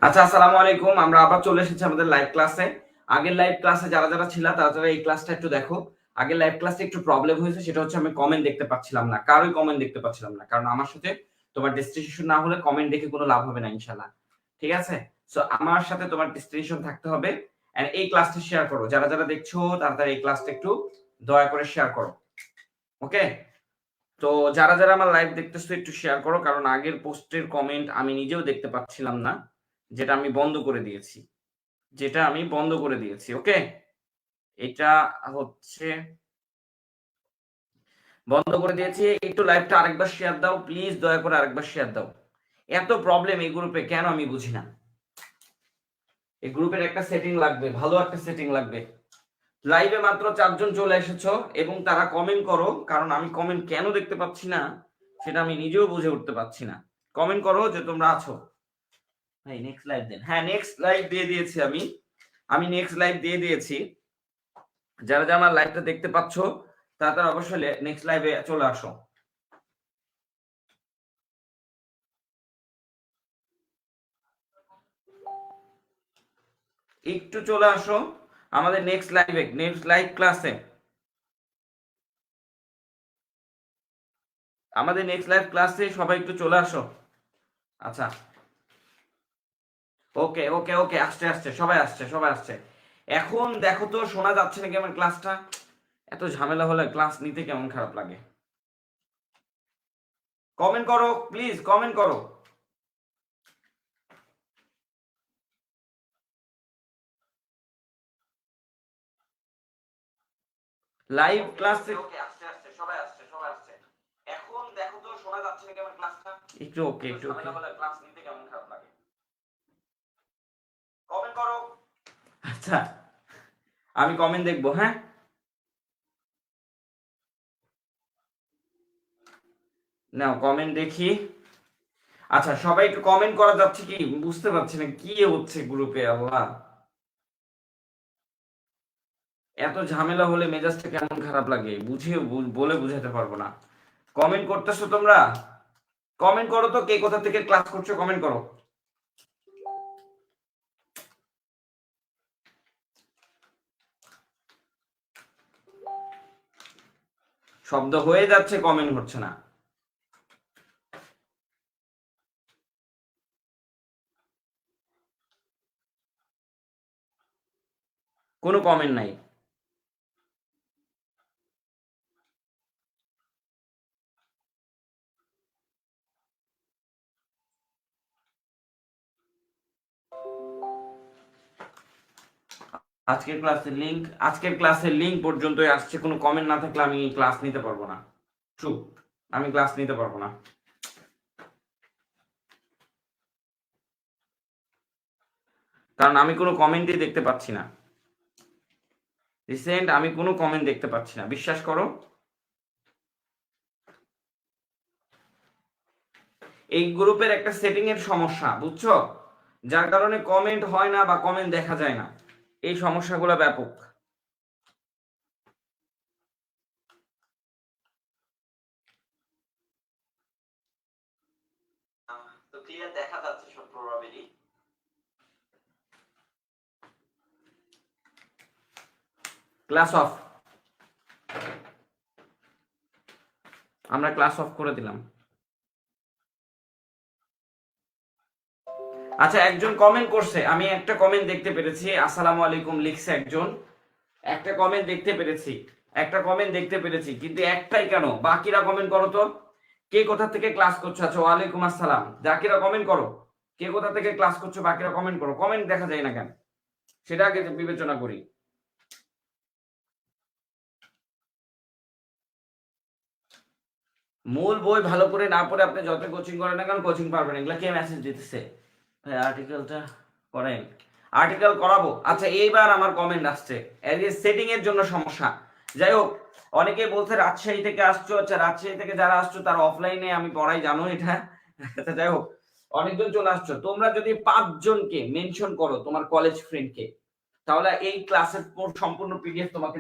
আচ্ছা, আসসালামু আলাইকুম। আমরা আবার চলে এসেছি আমাদের লাইভ ক্লাসে। আগের লাইভ ক্লাসে যারা যারা ছিল তারা এই ক্লাসটা একটু দেখো। আগের লাইভ ক্লাসে একটু প্রবলেম হয়েছে, সেটা হচ্ছে আমি কমেন্ট দেখতে পাচ্ছিলাম না, কারোই কমেন্ট দেখতে পাচ্ছিলাম না, কারণ আমার সাথে তোমার ডেস্টিনেশন না হলে কমেন্ট দেখে কোনো লাভ হবে না ইনশাআল্লাহ। ঠিক আছে? সো আমার সাথে তোমার ডেস্টিনেশন থাকতে হবে। এন্ড এই ক্লাসটা শেয়ার করো, যারা যারা দেখছো তারা এই ক্লাসটা একটু দয়া করে শেয়ার করো। ওকে? তো যারা যারা আমার লাইভ দেখতেছো একটু শেয়ার করো, কারণ আগের পোস্টের কমেন্ট আমি নিজেও দেখতে পাচ্ছিলাম না, যেটা আমি বন্ধ করে দিয়েছি। ওকে, এটা হচ্ছে বন্ধ করে দিয়েছি। একটু লাইভটা আরেকবার শেয়ার দাও প্লিজ, দয়া করে আরেকবার শেয়ার দাও। এত প্রবলেম এই গ্রুপে কেন আমি বুঝি না। এই গ্রুপের একটা সেটিং লাগবে, ভালো একটা সেটিং লাগবে। লাইভে মাত্র 4 জন চলে এসেছো এবং তারা কমেন্ট করো, কারণ আমি কমেন্ট কেন দেখতে পাচ্ছি না সেটা আমি নিজেও বুঝে উঠতে পারছি না। কমেন্ট করো যে তোমরা আছো। ভাই নেক্সট লাইভ দেন। হ্যাঁ, নেক্সট লাইভ দিয়ে দিয়েছি আমি নেক্সট লাইভ দিয়ে দিয়েছি। যারা যারা আমার লাইভটা দেখতে পাচ্ছ তারা অবশ্যই নেক্সট লাইভে চলে আসো। একটু চলে আসো আমাদের নেক্সট লাইভ ক্লাসে। আমাদের নেক্সট লাইভ ক্লাসে সবাই একটু চলে আসো। আচ্ছা, ওকে ওকে ওকে, আসছে সবাই আসছে। এখন দেখো তো শোনা যাচ্ছে নাকি আমার ক্লাসটা? এত ঝামেলা হলে ক্লাস নিতে কেমন খারাপ লাগে। কমেন্ট করো প্লিজ, কমেন্ট করো। লাইভ ক্লাসে আসছে সবাই আসছে। এখন দেখো তো শোনা যাচ্ছে নাকি আমার ক্লাসটা? একটু ওকে, একটু ওকে। ক্লাস নিতে কেমন খারাপ লাগে। কমেন্ট করো। আচ্ছা, আমি কমেন্ট দেখবো। হ্যাঁ, নাও কমেন্ট দেখি। আচ্ছা, সবাই একটু কমেন্ট করা যাচ্ছে কি? বুঝতে পারছি না কি হচ্ছে গ্রুপে। আল্লাহ, এত ঝামেলা হলে মেজাজটা কেমন খারাপ লাগে বলে বুঝাতে পারবো না। কমেন্ট করতেছো তোমরা? কমেন্ট করো তো, কে কোথা থেকে ক্লাস করছো কমেন্ট করো। শব্দ হয়ে যাচ্ছে, কমেন্ট হচ্ছে না। কোনো কমেন্ট নাই। আজকের ক্লাসের লিংক পর্যন্তই আসছে, কোনো কমেন্ট না থাকলে আমি ক্লাস নিতে পারবো না। চুপ, আমি ক্লাস নিতে পারবো না, কারণ আমি কোনো কমেন্টই দেখতে পাচ্ছি না। রিসেন্ট আমি কোনো কমেন্ট দেখতে পাচ্ছি না, বিশ্বাস করো। এই গ্রুপের একটা সেটিং এর সমস্যা, বুঝছো, যার কারণে কমেন্ট হয় না বা কমেন্ট দেখা যায় না। এই সমস্যাগুলো ব্যাপক। তো ক্লিয়ার দেখা যাচ্ছে সব প্রবাবিলি। ক্লাস অফ, আমরা ক্লাস অফ করে দিলাম। আচ্ছা, একজন কমেন্ট করছে, আমি একটা কমেন্ট দেখতে পেরেছি, আসসালামু আলাইকুম লিখছে একজন। একটা কমেন্ট দেখতে পেরেছি কিন্তু একটাই কেন? বাকিরা কমেন্ট করো তো, কে কোথা থেকে ক্লাস করছো? আচ্ছা, ওয়ালাইকুম আসসালাম। বাকিরা কমেন্ট করো, কে কোথা থেকে ক্লাস করছো? বাকিরা কমেন্ট করো। কমেন্ট দেখা যায় না কেন সেটা আগে বিবেচনা করি। মূল বই ভালো করে না পড়ে আপনি যত কোচিং করেন না কেন কোচিং পারবেন। এগুলা কে মেসেজ দিতেছে? আর্টিকেলটা করেন, আর্টিকেল করাবো। আচ্ছা, এইবার আমার কমেন্ট আসছে, সেটিং এর জন্য সমস্যা। যাই হোক, অনেকে বলছে রাজশাহী থেকে আসছো। আচ্ছা, রাজশাহী থেকে যারা আসছো তারা অফলাইনে আমি পড়াই, জানো এটা। আচ্ছা, যাই হোক, অনেকজন চলে আসছো। তোমরা যদি 5 জনকে মেনশন করো তোমার কলেজ ফ্রেন্ডকে, তাহলে এই ক্লাসের সম্পূর্ণ পিডিএফ তোমাকে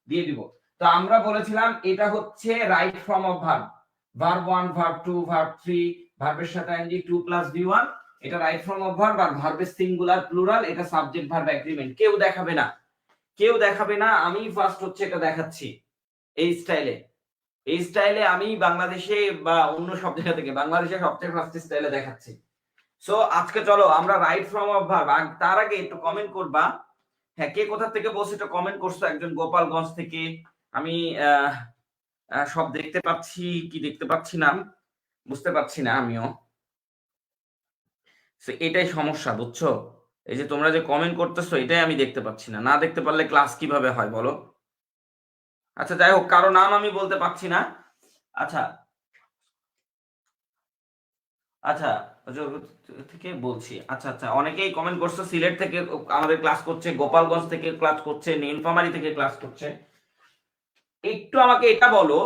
দিয়ে দিব। তো আমরা বলেছিলাম এটা হচ্ছে right form of verb, verb 1, verb 2, verb 3, ভার্বের সাথে আইএনজি 2 + V1, এটা রাইট ফর্ম অফ ভার্ব আর ভার্বের সিঙ্গুলার প্লুরাল, এটা সাবজেক্ট ভার্ব এগ্রিমেন্ট। কেউ দেখাবে না, কেউ দেখাবে না, আমি ফার্স্ট হচ্ছে এটা দেখাচ্ছি এই স্টাইলে। এই স্টাইলে আমি বাংলাদেশে বা অন্য সব জায়গা থেকে বাংলাদেশে সবচেয়ে ফার্স্ট স্টাইলে দেখাচ্ছি। সো আজকে চলো আমরা রাইট ফর্ম অফ ভার্ব, তার আগে একটু কমেন্ট করবা। হ্যাঁ, কে কোথা থেকে বলছো এটা কমেন্ট করছো। একজন গোপালগঞ্জ থেকে, আমি সব দেখতে পাচ্ছি কি দেখতে পাচ্ছি না বুঝতে পারছি না আমিও। এটাই সমস্যা বুঝছো, এই যে তোমরা যে কমেন্ট করতেছো এটাই আমি দেখতে পাচ্ছি না। না দেখতে পারলে ক্লাস কিভাবে হয় বলো। আচ্ছা যাই হোক, কারো নাম আমি বলতে পারছি না। আচ্ছা আচ্ছা থেকে বলছি। আচ্ছা আচ্ছা, অনেকেই কমেন্ট করছো সিলেট থেকে আমাদের ক্লাস করছে, গোপালগঞ্জ থেকে ক্লাস করছে, নীলফামারী থেকে ক্লাস করছে। একটু আমাকে এটা বলো,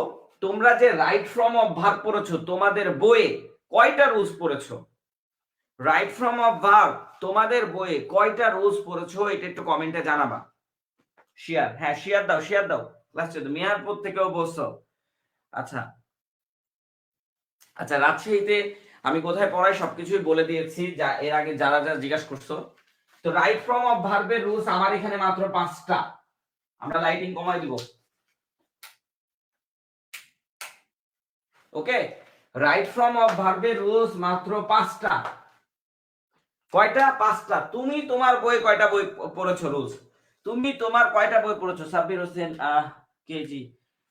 তোমরা যে রাইট ফর্ম অফ ভার্ব পড়েছো তোমাদের বইয়ে কয়টা রুলস পড়েছো? রাইট ফর্ম অফ ভার্ব তোমাদের বইয়ে কয়টা রুলস পড়েছো এটা একটু কমেন্টে জানাবা। শেয়ার, হ্যাঁ শেয়ার দাও, শেয়ার দাও। ক্লাস মেহেরপুর থেকেও বলছো। আচ্ছা আচ্ছা, রাজশাহীতে আমি কোথায় পড়াই সবকিছুই বলে দিয়েছি, যা এর আগে যারা যারা জিজ্ঞাসা করছো। তো রাইট ফর্ম অফ ভার্বের রুলস আমার এখানে মাত্র 5টা। আমরা লাইটিং কমাই দিব। ওকে, রাইট ফর্ম অফ ভার্বের রুলস মাত্র 5টা। কয়টা? 5টা। তুমি তোমার বই কয়টা বই পড়েছো রুলস? তুমি তোমার কয়টা বই পড়েছো? সাব্বির হোসেন কেজি,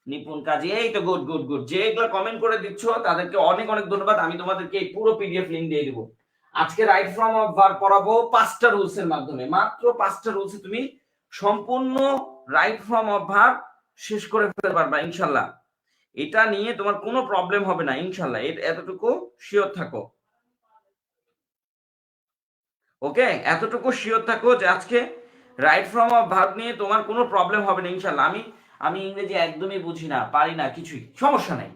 নিপুণ কাজী, এই তো গুড গুড গুড। যে এগুলো কমেন্ট করে দিচ্ছ তাদেরকে অনেক অনেক ধন্যবাদ। আমি তোমাদেরকে এই পুরো পিডিএফ লিংক দিয়ে দেবো। আজকে রাইট ফর্ম অফ ভার্ব পড়াবো 5টা রুলস এর মাধ্যমে। মাত্র 5টা রুলসে তুমি সম্পূর্ণ রাইট ফর্ম অফ ভার্ব শেষ করে ফেলতে পারবা ইনশাআল্লাহ। এটা নিয়ে তোমার কোনো প্রবলেম হবে না ইনশাআল্লাহ, এতটুকু শিওর থাকো। ওকে, এতটুকু শিওর থাকো যে আজকে রাইট ফর্ম অফ ভার্ব নিয়ে তোমার কোনো প্রবলেম হবে না ইনশাআল্লাহ। আমি ইংরেজি একদমই বুঝি না, পারি না, কিছুই সমস্যা নাই।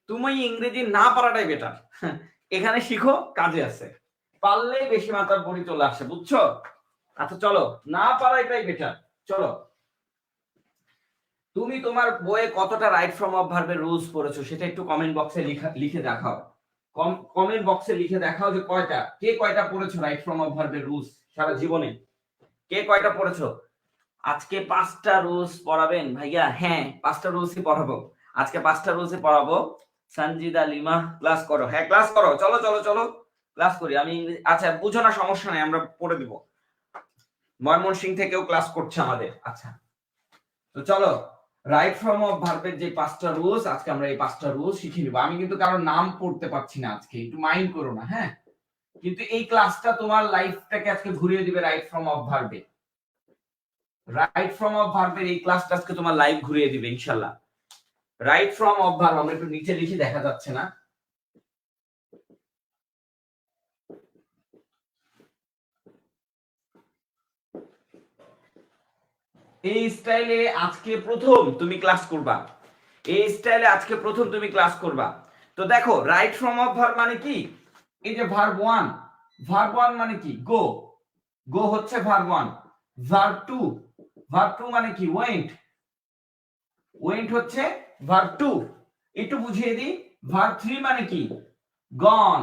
তুমি ইংরেজি না পারাটাই বেটার। এখানে শিখো, কাজে আছে। পারলে বেশি মাত্রার পড়ি চলে আসে, বুঝছো? আচ্ছা চলো, না পারাটাই বেটার। চলো, তুমি তোমার বইয়ে কতটা রাইট ফর্ম অফ ভার্বের রুলস পড়েছো সেটা একটু কমেন্ট বক্সে লিখে দেখাও। কমেন্ট বক্সে লিখে দেখাও যে কয়টা, কে কয়টা পড়েছো রাইট ফর্ম অফ ভার্বের রুলস সারা জীবনে, কে কয়টা পড়েছো? আজকে 5টা রুলস পড়াবেন ভাইয়া? হ্যাঁ 5টা রুলসই পড়াবো আজকে, 5টা রুলসই পড়াবো। সঞ্জিদা লিমা ক্লাস করো, হ্যাঁ ক্লাস করো, চলো চলো চলো ক্লাস করি। আমি আচ্ছা বুঝো না, সমস্যা নাই, আমরা পড়ে দিব। ময়মনসিং থেকেও ক্লাস করছে আমাদের। আচ্ছা তো চলো, রাইট ফর্ম অফ ভার্বের যে 5টা রুলস আজকে আমরা এই 5টা রুলস শিখে নিব। আমি কিন্তু কারোর নাম পড়তে পারছি না আজকে, একটু মাইন্ড করো না হ্যাঁ। কিন্তু এই ক্লাসটা তোমার লাইফটাকে আজকে ঘুরিয়ে দিবে রাইট ফর্ম অফ ভার্বে। রাইট ফর্ম অফ ভার্বের এই ক্লাসটা আজকে তোমার লাইফ ঘুরিয়ে দিবে ইনশাআল্লাহ। রাইট ফর্ম অফ ভার্ব, আমরা একটু নিচে লিখে, দেখা যাচ্ছে না। এই স্টাইলে আজকে প্রথম তুমি ক্লাস করবা, এই স্টাইলে আজকে প্রথম তুমি ক্লাস করবা। তো দেখো রাইট ফর্ম অফ ভার্ব মানে কি, এই যে ভার্ব 1, ভার্ব 1 মানে কি গো, গো হচ্ছে ভার্ব 1। ভার্ব 2, ভার্ব 2 মানে কি ওয়েন্ট, ওয়েন্ট হচ্ছে ভার্ব 2। একটু বুঝিয়ে দিই, ভার্ব 3 মানে কি গন,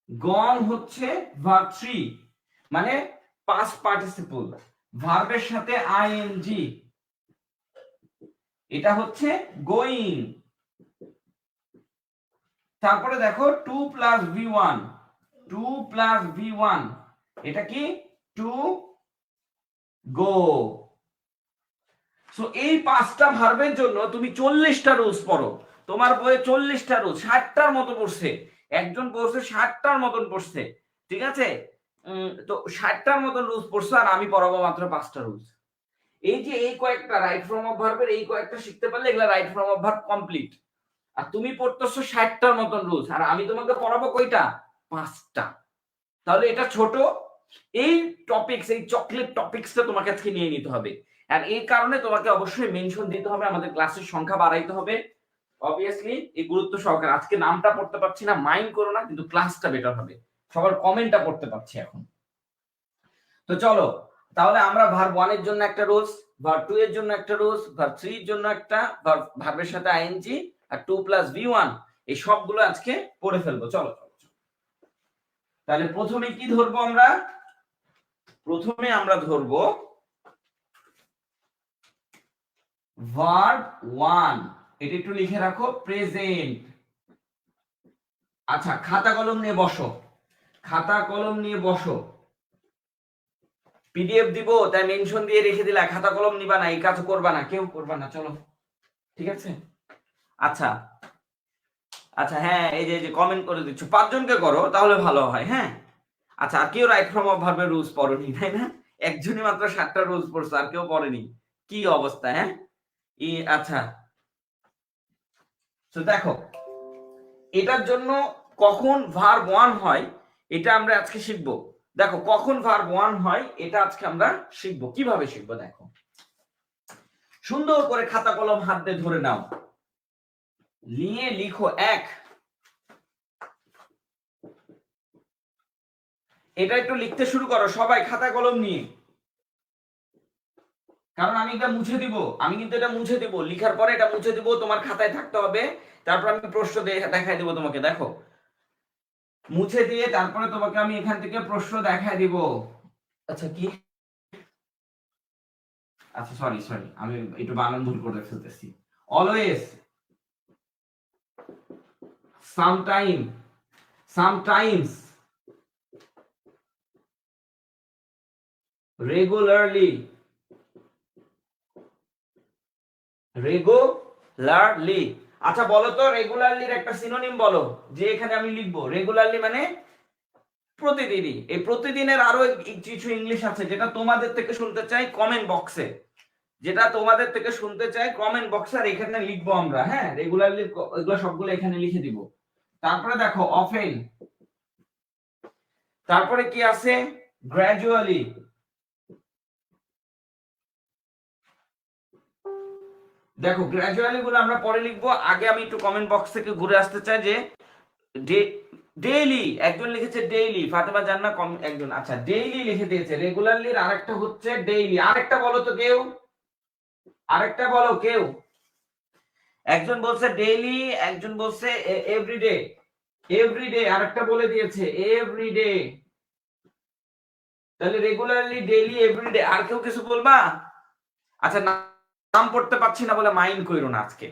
গন হচ্ছে ভার্ব 3, মানে পাস্ট পার্টিসিপল, ভার্বের সাথে আইএনজি, এটা হচ্ছে গোয়িং। তারপরে দেখো 2 প্লাস V1, 2 প্লাস V1 এটা কি টু গো। সো এই 5টা ভার্বের জন্য তুমি 40টা রুলস পড়ো। তোমার বইয়ে 40টা রুলস, 60টার মতো পড়ছে, একজন পড়ছে 60টার মতন পড়ছে, ঠিক আছে? তো 60টার মতন রুলস পড়ছে, আর আমি পড়াবো মাত্র 5টা রুলস। এই যে এই কয়েকটা রাইট ফর্ম অফ ভার্বের এই কয়েকটা শিখতে পারলে এগুলা right form of verb complete. আর তুমি পড়তেছো 60টার মতন রুলস, আর আমি তোমাকে পড়াবো কয়টা? 5টা। তাহলে এটা ছোট, এই টপিকস, এই চকলেট টপিকসটা তোমাকে আজকে নিয়ে নিতে হবে। আর এই কারণে তোমাকে অবশ্যই মেনশন দিতে হবে, আমাদের ক্লাসের সংখ্যা বাড়াইতে হবে অবভিয়াসলি, এই গুরুত্ব সহকারে। আজকে নামটা পড়তে পারছি না, মাইন্ড করো না, কিন্তু ক্লাসটা বেটার হবে, সবার কমেন্টটা পড়তে পারছি এখন। তো চলো তাহলে আমরা ভার্ব 1 এর জন্য একটা রুলস, ভার্ব 2 এর জন্য একটা রুলস, ভার্ব 3 এর জন্য একটা, ভার্বের সাথে আইএনজি আর 2 প্লাস V1, এই সবগুলো আজকে পড়ে ফেলবো। চলো তাহলে প্রথমে কি ধরবো আমরা? প্রথমে আমরা ধরবো ভার্ব 1, এটা একটু লিখে রাখো, প্রেজেন্ট। আচ্ছা, খাতা কলম নিয়ে বসো, খাতা কলম নিয়ে বসো। পিডিএফ দিব তাই মেনশন দিয়ে রেখে দিলা, খাতা কলম নিবা না, এই কাজ করবা না, কেউ করবা না, চলো ঠিক আছে। আচ্ছা আচ্ছা, হ্যাঁ এই যে কমেন্ট করে দিচ্ছ, 5 জনকে করো তাহলে ভালো হয়। হ্যাঁ আচ্ছা, আর কেউ রাইট ফ্রম অফ ভার্বের রুলস পড়েনি তাই না? একজনই মাত্র 7টা রুলস পড়ছে, আর কেউ পড়েনি, কি অবস্থা? হ্যাঁ আচ্ছা, তো দেখো এটার জন্য কখন ভার্ব 1 হয় এটা আমরা আজকে শিখবো। দেখো কখন ভার্ব 1 হয় এটা আজকে আমরা শিখবো। কিভাবে শিখবো দেখো, সুন্দর করে খাতা কলম হাত দিয়ে ধরে নাও, নিয়ে লিখো 1। এটা একটু লিখতে শুরু করো সবাই খাতা কলম নিয়ে, কারণ আমি এটা মুছে দিব, আমি কিন্তু এটা মুছে দিব, লিখার পরে এটা মুছে দিব, তোমার খাতায় থাকতে হবে। তারপর আমি প্রশ্ন দেখাই দিব তোমাকে, দেখো মুছে দিয়ে তারপরে তোমাকে আমি এখান থেকে প্রশ্ন দেখাই দিব। আচ্ছা কি, আচ্ছা সরি সরি, আমি একটু বানান ভুল করে ফেলতেছি। Always, sometime, sometimes, regularly, regularly. আচ্ছা বলো তো রেগুলারলির একটা সিনোনিম বলো, যে এখানে আমি লিখবো রেগুলারলি মানে প্রতিদিনই। এই প্রতিদিনের আরো কিছু ইংলিশ আছে যেটা তোমাদের থেকে শুনতে চাই কমেন্ট বক্সে, যেটা তোমাদের থেকে শুনতে চাই কমেন্ট বক্সে, আর এখানে লিখবো আমরা। হ্যাঁ রেগুলারলি এগুলো সবগুলো এখানে লিখে দিব। তারপরে দেখো অফেন, তারপরে কি আছে গ্র্যাজুয়ালি, দেখো গ্র্যাজুয়ালি গুলো আমরা পরে লিখবো। আগে আমি একটু কমেন্ট বক্স থেকে ঘুরে আসতে চাই যে ডেইলি, একজন লিখেছে ডেইলি, ফাতেমা জান্না একজন, আচ্ছা ডেইলি লিখে দিয়েছে। রেগুলারলির আরেকটা হচ্ছে ডেইলি, আরেকটা বলো তো কেউ, আরেকটা বলো কেউ। একজন বলছে ডেইলি, একজন বলছে এভরিডে, এভরিডে আরেকটা বলে দিয়েছে এভরিডে। তাহলে রেগুলারলি, ডেইলি, এভরিডে। আর কেউ কিছু বলবা? আচ্ছা নাম পড়তে পারছি না বলে মাইন্ড কইরো না, আজকে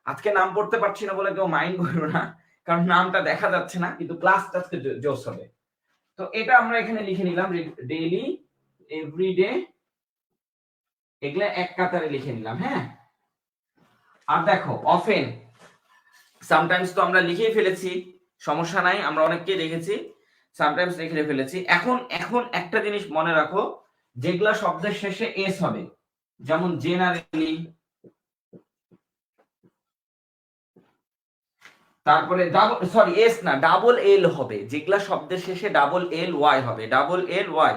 আজকে নাম পড়তে পারছি না বলে কেউ মাইন্ড কইরো না, কারণ নামটা দেখা যাচ্ছে না, কিন্তু ক্লাসটা আজকে জোস হবে। তো এটা আমরা এখানে লিখে নিলাম, ডেইলি, এভরিডে, এগুলা এক কাতারে লিখে নিলাম। হ্যাঁ আর দেখো অফেন, সামটাইমস তো আমরা লিখেই ফেলেছি, সমস্যা নাই, আমরা অনেককেই দেখেছি সামটাইমস লিখে ফেলেছি। এখন এখন একটা জিনিস মনে রাখো, যেগুলা শব্দের শেষে এস হবে, যেমন জেনারেলি, তারপরে সরি এস না, ডাবল এল হবে, যেগুলা শব্দের শেষে ডাবল এল ওয়াই হবে, ডাবল এল ওয়াই,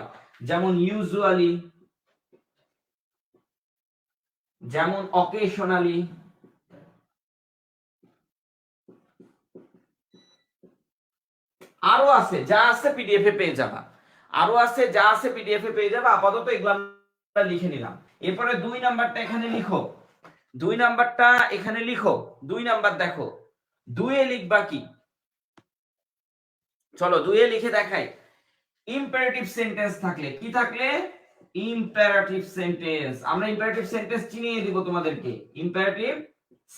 যেমন ইউজুয়ালি, যেমন অকেশনালি, আরো আছে যা আছে পিডিএফ এ পেয়ে যাবা, আরো আছে যা আছে পিডিএফ এ পেয়ে যাবা। আপাতত এগুলো আমরা লিখে নিলাম। এরপরে 2 নাম্বারটা এখানে লিখো, 2 নাম্বারটা এখানে লিখো। 2 নাম্বার দেখো, 2 এ লিখবা কি, চলো 2 এ লিখে দেখাই। ইম্পারেটিভ সেন্টেন্স থাকলে, কি থাকলে? Imperative sentence. আমরা ইম্পারেটিভ সেন্টেন্স চিনিয়ে দিব তোমাদেরকে। ইম্পারেটিভ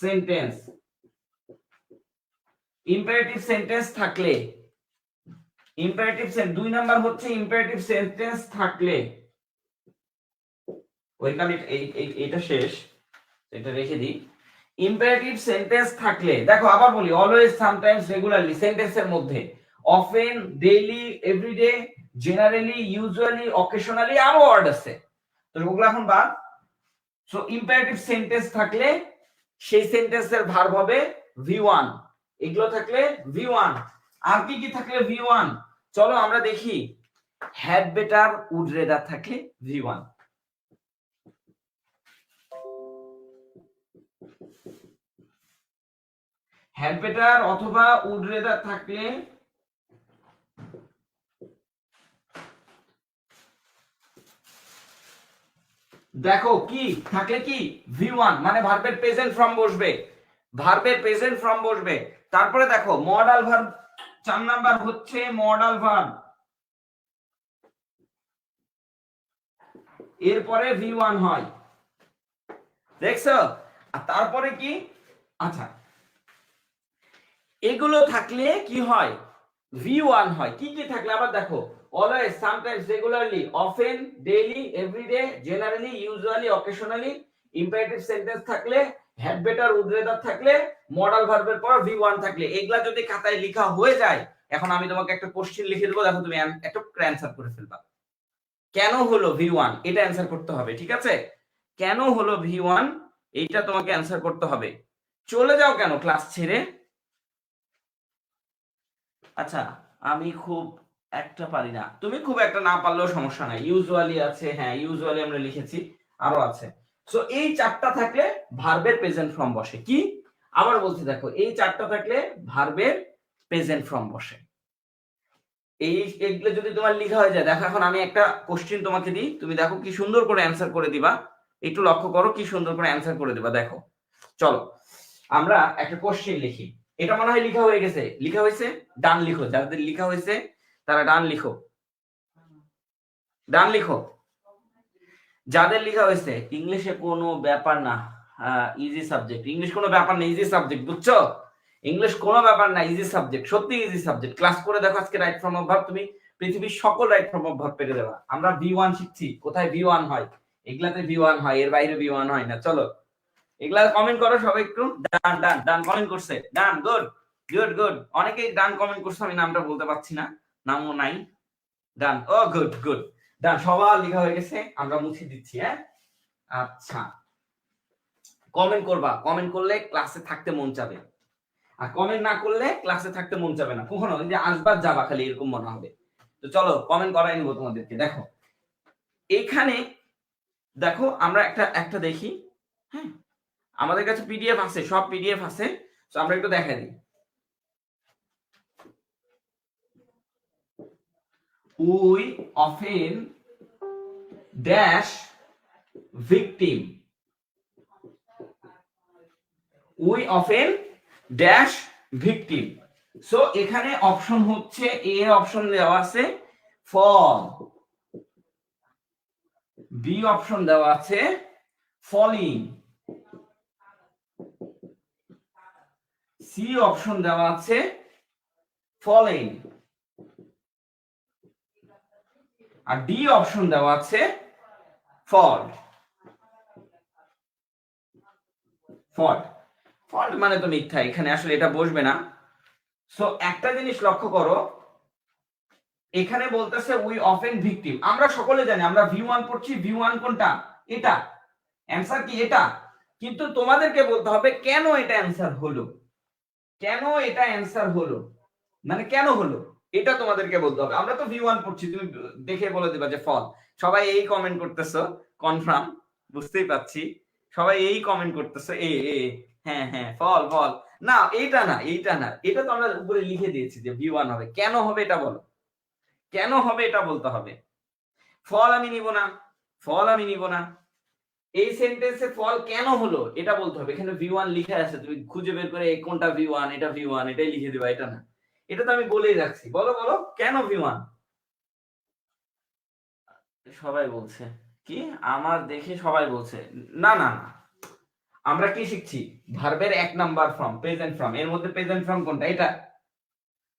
সেন্টেন্স, ইম্পারেটিভ সেন্টেন্স থাকলে, ইম্পারেটিভ 2 নাম্বার হচ্ছে ইম্পারেটিভ সেন্টেন্স থাকলে, ওইখানে এটা শেষ, এটা রেখে দিই। ইম্পারেটিভ সেন্টেন্স থাকলে দেখো আবার বলি, অলওয়েজ, সামটাইমস, রেগুলারলি, সেন্টেন্সের মধ্যে often, daily, everyday, generally, usually, occasionally, আরো ওয়ার্ড আছে, তো ওগুলো এখন বাদ। সো ইম্পারেটিভ সেন্টেন্স থাকলে সেই সেন্টেন্সের ভার্ব হবে V1, এগুলো থাকলে V1। আর কি কি থাকলে V1? চলো আমরা দেখি। হ্যাড বেটার, উড রেদার থাকলে V1। হ্যাড বেটার অথবা উড রেদার থাকলে দেখো কি থাকলে কি V1, মানে ভার্বের প্রেজেন্ট ফর্ম বসবে, ভার্বের প্রেজেন্ট ফর্ম বসবে। তারপরে দেখো মডাল ভার্ব 4 নাম্বার হচ্ছে মডাল ভার্ব, এরপরে V1 হয়, দেখছো? আর তারপরে কি, আচ্ছা এগুলো থাকলে কি হয়, V1 হয়। কি কি থাকলে আবার দেখো, always, sometimes, regularly, often, daily, everyday, generally, usually, occasionally, imperative sentence থাকলে, হ্যাড বেটার, উড রেদার থাকলে, মডাল ভার্বের পর V1 থাকলে, এগুলা যদি খাতায় লেখা হয়ে যায়, এখন আমি তোমাকে একটা কোশ্চেন লিখে দেবো, দেখো তুমি একটা অ্যানসার করে ফেলবা। কেন হলো V1 এটা অ্যানসার করতে হবে, ঠিক আছে? কেন হলো V1 এইটা তোমাকে অ্যানসার করতে হবে। চলে যাও কেন ক্লাস ছেড়ে? আচ্ছা আমি খুব একটা পারি না, তুমি খুব একটা না পারলেও সমস্যা নাই, ইউজুয়ালি আছে, হ্যাঁ ইউজুয়ালি আমরা লিখেছি, আরো আছে। সো এই চারটা থাকলে ভার্বের প্রেজেন্ট ফর্ম বসে। কি আবার বলছি, দেখো এই চারটা থাকলে ভার্বের প্রেজেন্ট ফর্ম বসে। এইগুলো যদি তোমার লেখা হয়ে যায়, দেখো এখন আমি একটা কোশ্চেন তোমাকে দিই, তুমি দেখো কি সুন্দর করে অ্যানসার করে দিবা, একটু লক্ষ্য করো কি সুন্দর করে অ্যানসার করে দিবা। দেখো চলো আমরা একটা কোশ্চেন লিখি, এটা মনে হয় লেখা হয়ে গেছে, লেখা হয়েছে, ডান লিখো, যাদের লেখা হয়েছে তারা ডান লিখো, ডান লিখো যাদের লেখা হয়েছে। ইংলিশে কোনো ব্যাপার না, ইজি সাবজেক্ট, ইংলিশ কোনো ব্যাপার না, ইজি সাবজেক্ট, বুঝছো? ইংলিশ কোনো ব্যাপার না, ইজি সাবজেক্ট, সত্যি ইজি সাবজেক্ট। ক্লাস করে দেখো আজকে রাইট ফর্ম অফ ভার্ব, তুমি পৃথিবীর সকল রাইট ফর্ম অফ ভার্ব পেরে দেবা। আমরা V1 শিখছি, কোথায় V1 হয়, এগুলাতে V1 হয়, এর বাইরে V1 হয় না। চলো এগুলা কমেন্ট করো সবাই একটু, ডান ডান ডান কমেন্ট করছে, ডান, গুড গুড গুড, অনেকেই ডান কমেন্ট করছে, আমি নামটা বলতে পারছি না, নামও নাই, ডান, ও গুড গুড, ডান, সবার লেখা হয়ে গেছে, আমরা মুছে দিচ্ছি। হ্যাঁ আচ্ছা কমেন্ট করবা, কমেন্ট করলে ক্লাসে থাকতে মন চাবে, আর কমেন্ট না করলে ক্লাসে থাকতে মন চাবে না, কখনো যে আসবার যাবা খালি এরকম মনে হবে। তো চলো কমেন্ট করাই নিব তোমাদেরকে। দেখো এখানে দেখো আমরা একটা দেখি, হ্যাঁ আমাদের কাছে পিডিএফ আছে, সব পিডিএফ আছে, তো আমরা একটু দেখা দিই। We often dash victim, we often dash victim. So এখানে অপশন হচ্ছে এ অপশন দেওয়া আছে ফল, বি অপশন দেওয়া আছে ফলিং, সি অপশন দেওয়া আছে ফলিং, আর ডি অপশন দেওয়া আছে ফল্ট। ফল্ট ফল্ট মানে তো মিথ্যা, এখানে আসলে এটা বসবে না। সো একটা জিনিস লক্ষ্য করো, এখানে বলতেছে উই অফেন ভিকটিম, আমরা সকলে জানি, আমরা V1 পড়ছি, V1 কোনটা, এটা অ্যানসার কি এটা, কিন্তু তোমাদেরকে বলতে হবে কেন এটা অ্যানসার হলো, কেন এটা অ্যানসার হলো, মানে কেন হলো এটা তোমাদেরকে বলতে হবে। আমরা তো V1 পড়ছি, তুমি দেখে বলে দিবা যে ফল। সবাই এই কমেন্ট করতেছো, কনফার্ম, বুঝতেই পাচ্ছি সবাই এই কমেন্ট করতেছো, হ্যাঁ হ্যাঁ ফল ফল, না এইটা না, এইটা না, এটা তো আমরা উপরে লিখে দিয়েছি যে V1 হবে, কেন হবে এটা বলো, কেন হবে এটা বলতে হবে। ফল আমি নিব না, ফল আমি নিব না, এই সেন্টেন্সে ফল কেন হলো এটা বলতে হবে। এখানে V1 লিখে আছে, তুমি খুঁজে বের করে কোনটা V1, এটা V1 এটাই লিখে দিবা, এটা না, এটা তো আমি বলেই রাখছি। বলো বলো কেন V1? সবাই বলছে কি, আমার দেখে সবাই বলছে, না না না, আমরা কি শিখছি, ভার্বের 1 নাম্বার ফর্ম প্রেজেন্ট ফর্ম, এর মধ্যে প্রেজেন্ট ফর্ম কোনটা, এটা।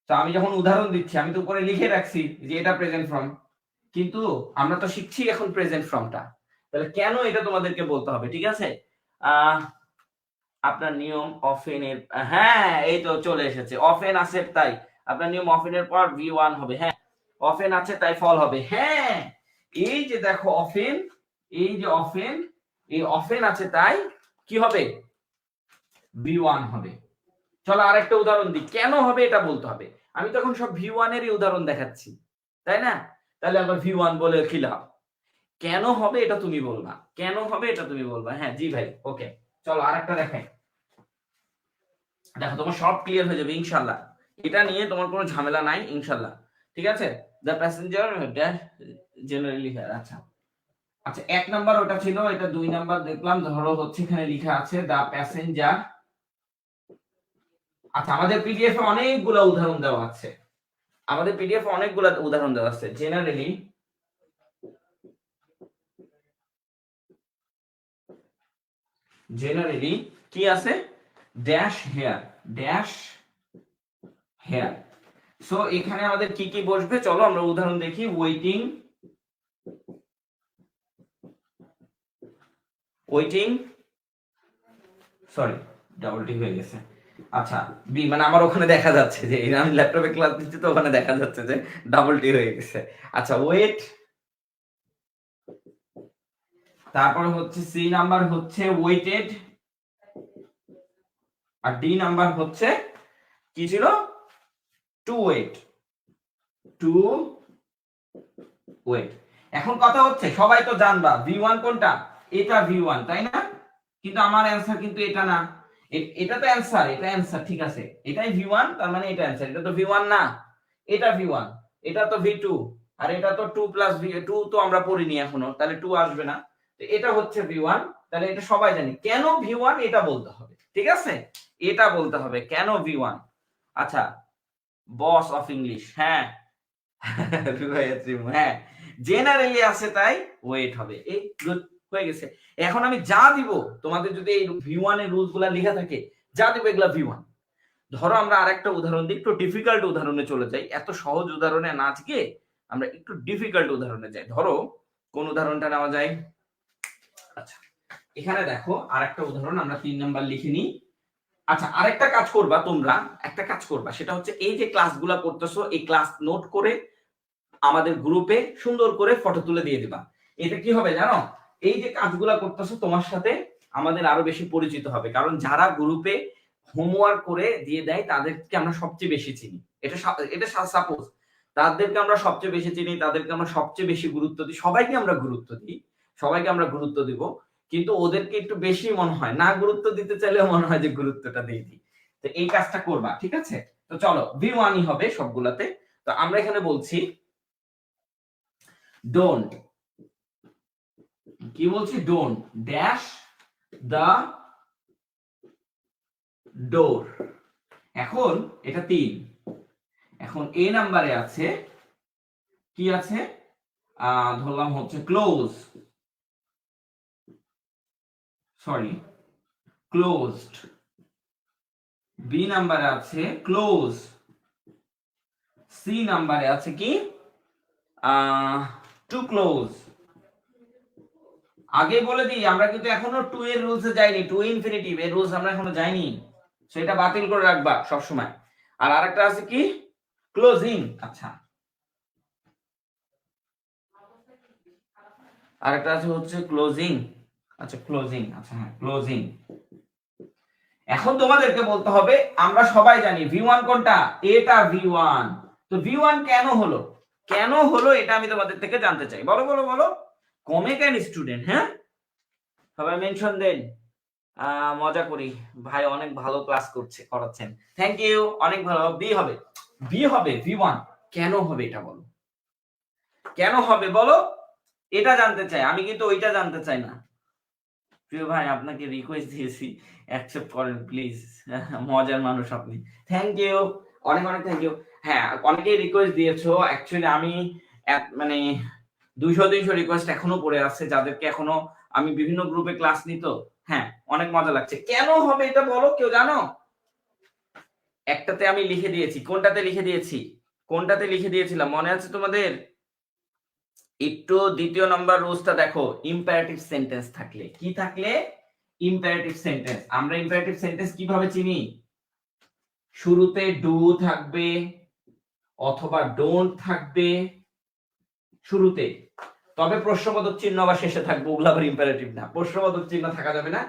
তো আমি যখন উদাহরণ দিচ্ছি আমি তো উপরে লিখে রাখছি যে এটা প্রেজেন্ট ফর্ম, কিন্তু আমরা তো শিখছি এখন প্রেজেন্ট ফর্মটা, তাহলে কেন এটা তোমাদেরকে বলতে হবে, ঠিক আছে? আপনার নিয়ম অফেনের, হ্যাঁ এই তো চলে এসেছে, অফেন আছে তাই আপনার নিয়ম অফেনের পর V1 হবে, হ্যাঁ অফেন আছে তাই ফল হবে, হ্যাঁ এই যে দেখো অফেন, এই যে অফেন, এই অফেন আছে তাই কি হবে, V1 হবে। চলো আরেকটা উদাহরণ দিই, কেন হবে এটা বলতে হবে, আমি তখন সব V1 এরই উদাহরণ দেখাচ্ছি, তাই না? তাহলে আবার V1 বলে কি লাভ, কেন হবে এটা তুমি বলবা, কেন হবে এটা তুমি বলবা। হ্যাঁ জি ভাই, ওকে চলো আরেকটা দেখাই, দেখো তোমার সব ক্লিয়ার হয়ে যাবে ইনশাআল্লাহ, এটা নিয়ে তোমার কোনো ঝামেলা নাই ইনশাআল্লাহ, ঠিক আছে? দ্য প্যাসেঞ্জার জেনারেলি হেয়ার, আচ্ছা আচ্ছা 1 নাম্বার ওটা ছিল, এটা 2 নাম্বার দেখলাম, ধরো হচ্ছে এখানে লেখা আছে দ্য প্যাসেঞ্জার। আচ্ছা আমাদের পিডিএফ এ অনেকগুলো উদাহরণ দেওয়া আছে, আমাদের পিডিএফ অনেকগুলো উদাহরণ দেওয়া আছে। জেনারেলি কি আছে, ড্যাশ হেয়ার। সো এখানে আমাদের কি কি বসবে, চলো আমরা উদাহরণ দেখি। ওয়েটিং সরি ডাবল টি হয়ে গেছে। আচ্ছা বি, মানে আমার ওখানে দেখা যাচ্ছে যে আমি ল্যাপটপে ক্লাস দিচ্ছি তো ওখানে দেখা যাচ্ছে যে ডাবল টি হয়ে গেছে। আচ্ছা ওয়েট, তারপর হচ্ছে সি নাম্বার হচ্ছে ওয়েটেড, আর ডি নাম্বার হচ্ছে কি ছিল, টু ওয়েট। এখন কথা হচ্ছে সবাই তো জানবা V1 কোনটা, এটা V1 তাই না, কিন্তু আমার অ্যান্সার কিন্তু এটা না, এটা তো অ্যান্সার, এটা অ্যান্সার ঠিক আছে, এটাই V1, তার মানে এটা অ্যান্সার, এটা তো V1 না, এটা V1, এটা তো V2, আর এটা তো 2 প্লাস V2 তো আমরা পড়িনি এখনো, তাহলে 2 আসবে না, তো এটা হচ্ছে V1, তাহলে এটা সবাই জানি। কেন V1 এটা বলতে হবে, ঠিক আছে, এটা বলতে হবে কেন V1। আচ্ছা বস অফ ইংলিশ, হ্যাঁ হ্যাঁ জেনারেলি আছে তাই ওয়েট হবে, এই গুড হয়ে গেছে। এখন আমি যা দিব তোমাদের, যদি এই V1 এর রুলস গুলা লেখা থাকে, যা দিব এগুলা V1। ধরো আমরা আরেকটা উদাহরণ দিই, একটু ডিফিকাল্ট উদাহরণে চলে যাই, এত সহজ উদাহরণে না আজকে আমরা একটু ডিফিকাল্ট উদাহরণে যাই। ধরো কোন উদাহরণটা নেওয়া যায়, আচ্ছা এখানে দেখো আরেকটা উদাহরণ আমরা 3 নাম্বার লিখে নিই। আচ্ছা আরেকটা কাজ করবা তোমরা, একটা কাজ করবা, সেটা হচ্ছে এই যে ক্লাসগুলা করতেছো এই ক্লাস নোট করে আমাদের গ্রুপে সুন্দর করে ফটো তুলে দিয়ে দিবা। এটা কি হবে জানো, এই যে কাজগুলা করতেছো তোমার সাথে আমাদের আরো বেশি পরিচিত হবে, কারণ যারা গ্রুপে হোমওয়ার্ক করে দিয়ে দেয় তাদেরকে আমরা সবচেয়ে বেশি চিনি, এটা সাপোজ তাদেরকে আমরা সবচেয়ে বেশি চিনি, তাদেরকে আমরা সবচেয়ে বেশি গুরুত্ব দিই, সবাইকে আমরা গুরুত্ব দিব, কিন্তু ওদেরকে একটু বেশি মনে হয় না, গুরুত্ব দিতে চাইলেও মনে হয় যে গুরুত্বটা দিয়ে দিই। তো এই কাজটা করবা, ঠিক আছে। তো চলো V1 হবে সবগুলাতে। তো আমরা এখানে বলছি ডোন্ট, কি বলছি, ডোন্ট ড্যাশ দা ডোর। এখন এটা 3, এখন এ নাম্বারে আছে কি আছে, ধরলাম হচ্ছে ক্লোজড, বি নাম্বারে আছে ক্লোজ, সি নাম্বারে আছে কি টু ক্লোজ। আগে বলে দিই আমরা কিন্তু এখনো 2 এর রুলসে যাইনি, 2 ইনফিনিটিভ এর রুলস আমরা এখনো যাইনি, সেটা বাতিল করে রাখবা সব সময়। আর আরেকটা আছে কি ক্লোজিং, আচ্ছা আরেকটা আছে হচ্ছে ক্লোজিং, আচ্ছা ক্লোজিং, আচ্ছা হ্যাঁ ক্লোজিং। এখন তোমাদেরকে বলতে হবে, আমরা সবাই জানি V1 কোনটা, এটা V1। তো V1 কেন হলো এটা আমি তোমাদের থেকে জানতে চাই, বলো বলো বলো, কমে কেন স্টুডেন্ট, হ্যাঁ সবাই মেনশন দেন। মজা করি ভাই, অনেক ভালো ক্লাস করাচ্ছেন, থ্যাংক ইউ, অনেক ভালো। বি হবে V1, কেন হবে এটা বলো, কেন হবে বলো, এটা জানতে চাই আমি, কিন্তু ওইটা জানতে চাই না। প্রিয় ভাই আপনাকে রিকোয়েস্ট দিয়েছি, অ্যাকসেপ্ট করেন প্লিজ, মজার মানুষ আপনি, থ্যাংক ইউ, অনেক অনেক থ্যাংক ইউ। হ্যাঁ অনেকেই রিকোয়েস্ট দিয়েছো, অ্যাকচুয়ালি আমি মানে 200-300 রিকোয়েস্ট এখনো পড়ে আছে, যাদেরকে এখনো আমি বিভিন্ন গ্রুপে ক্লাস নিত। হ্যাঁ অনেক মজা লাগছে, কেন হবে এটা বলো, কেউ জানো? একটাতে আমি লিখে দিয়েছি, কোনটাতে লিখে দিয়েছিলাম মনে আছে তোমাদের? একটু দ্বিতীয় নাম্বার রুলসটা দেখো, ইম্পারেটিভ সেন্টেন্স থাকলে, কি থাকলে, ইম্পারেটিভ সেন্টেন্স। আমরা ইম্পারেটিভ সেন্টেন্স কিভাবে চিনি, শুরুতে ডু থাকবে অথবা ডোন্ট থাকবে শুরুতে, তবে প্রশ্নবোধক চিহ্ন বা শেষে থাকবে, ওগুলো আবার ইম্পারেটিভ না, প্রশ্নবোধক চিহ্ন থাকা যাবে না।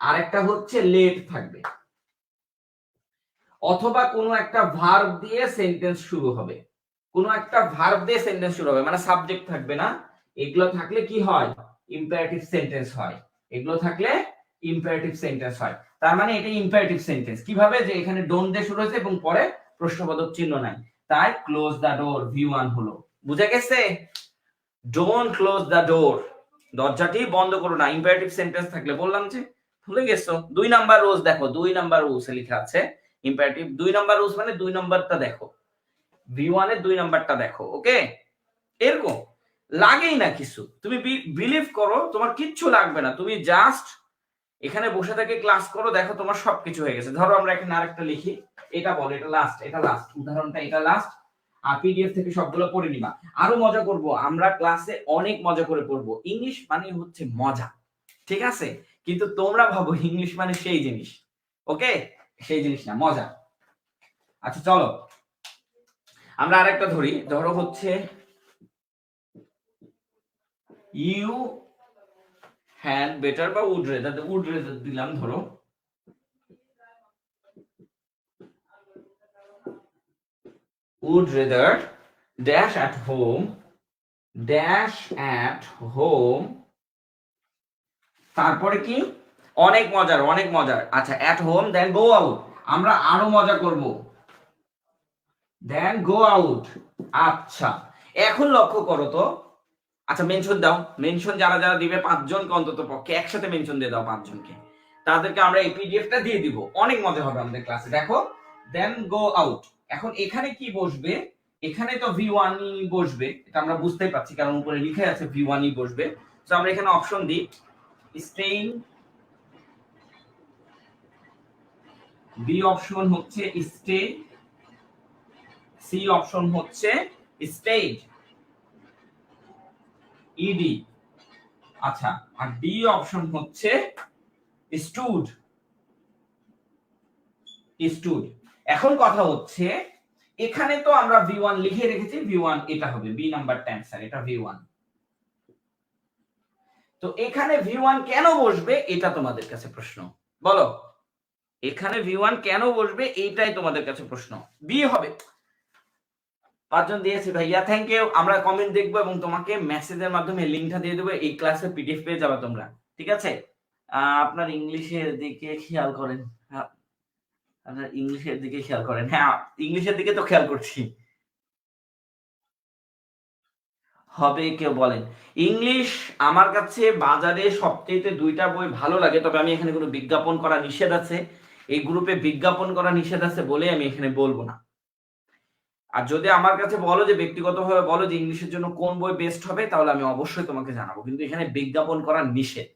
আরেকটা হচ্ছে লেট থাকবে, অথবা কোনো একটা ভার্ব দিয়ে সেন্টেন্স শুরু হবে, মানে সাবজেক্ট থাকবে না। এগুলো থাকলে কি হয়, ইম্পারেটিভ সেন্টেন্স হয়, তার মানে এটা ইম্পারেটিভ সেন্টেন্স। কিভাবে, যে এখানে ডোন্ট দিয়ে শুরু হয়েছে এবং পরে প্রশ্নবোধক চিহ্ন নাই, তাই ক্লোজ দা ডোর V1 হলো, বুঝা গেছে? ডোন্ট ক্লোজ দা ডোর, দরজাটি বন্ধ করো না, ইম্পারেটিভ সেন্টেন্স থাকলে। বললাম যে ভুলে গেছো। 2 নাম্বার রুলস দেখো, 2 নাম্বার রুলসে লেখা আছে ইম্পারেটিভ, 2 নাম্বার রুলস মানে 2 নাম্বারটা দেখো, V1 এর 2 নাম্বারটা দেখো। ওকে, এরকম লাগেই না কিছু, তুমি বিলিভ করো, তোমার কিচ্ছু লাগবে না, তুমি জাস্ট এখানে বসে থেকে ক্লাস করো, দেখো তোমার সবকিছু হয়ে গেছে। ধরো আমরা এখানে আরেকটা লিখি, এটা বল, এটা লাস্ট উদাহরণটা, এটা লাস্ট, আর পিডিএফ থেকে সবগুলো পড়ে নিবা। আরো মজা করব আমরা ক্লাসে, অনেক মজা করে পড়বো। ইংলিশ মানে হচ্ছে মজা, ঠিক আছে? কিন্তু তোমরা ভাবো ইংলিশ মানে সেই জিনিস, ওকে? সেই জিনিস না, মজা। আচ্ছা চলো আমরা আরেকটা ধরি, ধরো হচ্ছে ইউ হ্যাড বেটার বা উড রেদার দিলাম, ধরো would rather dash at home তারপরে কি, অনেক মজার। আচ্ছা at home then go out, আমরা আরো মজা করব, then go out। আচ্ছা এখন লক্ষ্য করো তো, আচ্ছা মেনশন দাও, মেনশন যারা যারা দিবে 5 জনকে অন্তত পক্ষে একসাথে মেনশন দিয়ে দাও, 5 জনকে, তাদেরকে আমরা এই পিডিএফটা দিয়ে দিব, অনেক মজা হবে আমাদের ক্লাসে। দেখো দেন গো আউট, এখন এখানে কি বসবে, এখানে তো V1 বসবে, এটা আমরা বুঝতেই পারছি কারণ উপরে লিখে আছে V1 বসবে। তো আমরা এখানে অপশন দিই স্টেইং, বি অপশন হচ্ছে স্টে, সি অপশন হচ্ছে স্টেড ইডি, আচ্ছা আর ডি অপশন হচ্ছে স্টুড। এখন কথা হচ্ছে এখানে তো আমরা V1 লিখে রেখেছি, V1 এটা হবে, বি নাম্বারটা অ্যানসার, এটা V1। তো এখানে V1 কেন বসবে এটা তোমাদের কাছে প্রশ্ন, বলো এখানে V1 কেন বসবে, এইটাই তোমাদের কাছে প্রশ্ন। বি হবে। 5 জন দিয়েছি ভাইয়া, থ্যাংক ইউ। আমরা কমেন্ট দেখবো এবং তোমাকে মেসেজের মাধ্যমে লিংকটা দিয়ে দেবো, এই ক্লাসের পিডিএফ পেয়ে যাবে তোমরা, ঠিক আছে? আপনার ইংলিশের দিকে খেয়াল করেন, আপনার ইংলিশের দিকে খেয়াল করেন। হ্যাঁ ইংলিশের দিকে তো খেয়াল করছি। হবে কেউ বলেন, ইংলিশ আমার কাছে বাজারে সবচেয়ে 2টা বই ভালো লাগে, তবে আমি এখানে কোনো বিজ্ঞাপন করা নিষেধ আছে, এই গ্রুপে বিজ্ঞাপন করা নিষেধ আছে বলে আমি এখানে বলবো না। আর যদি আমার কাছে বলো যে ব্যক্তিগতভাবে বলো যে ইংলিশের জন্য কোন বই বেস্ট হবে, তাহলে আমি অবশ্যই তোমাকে জানাবো, কিন্তু এখানে বিজ্ঞাপন করা নিষেধ,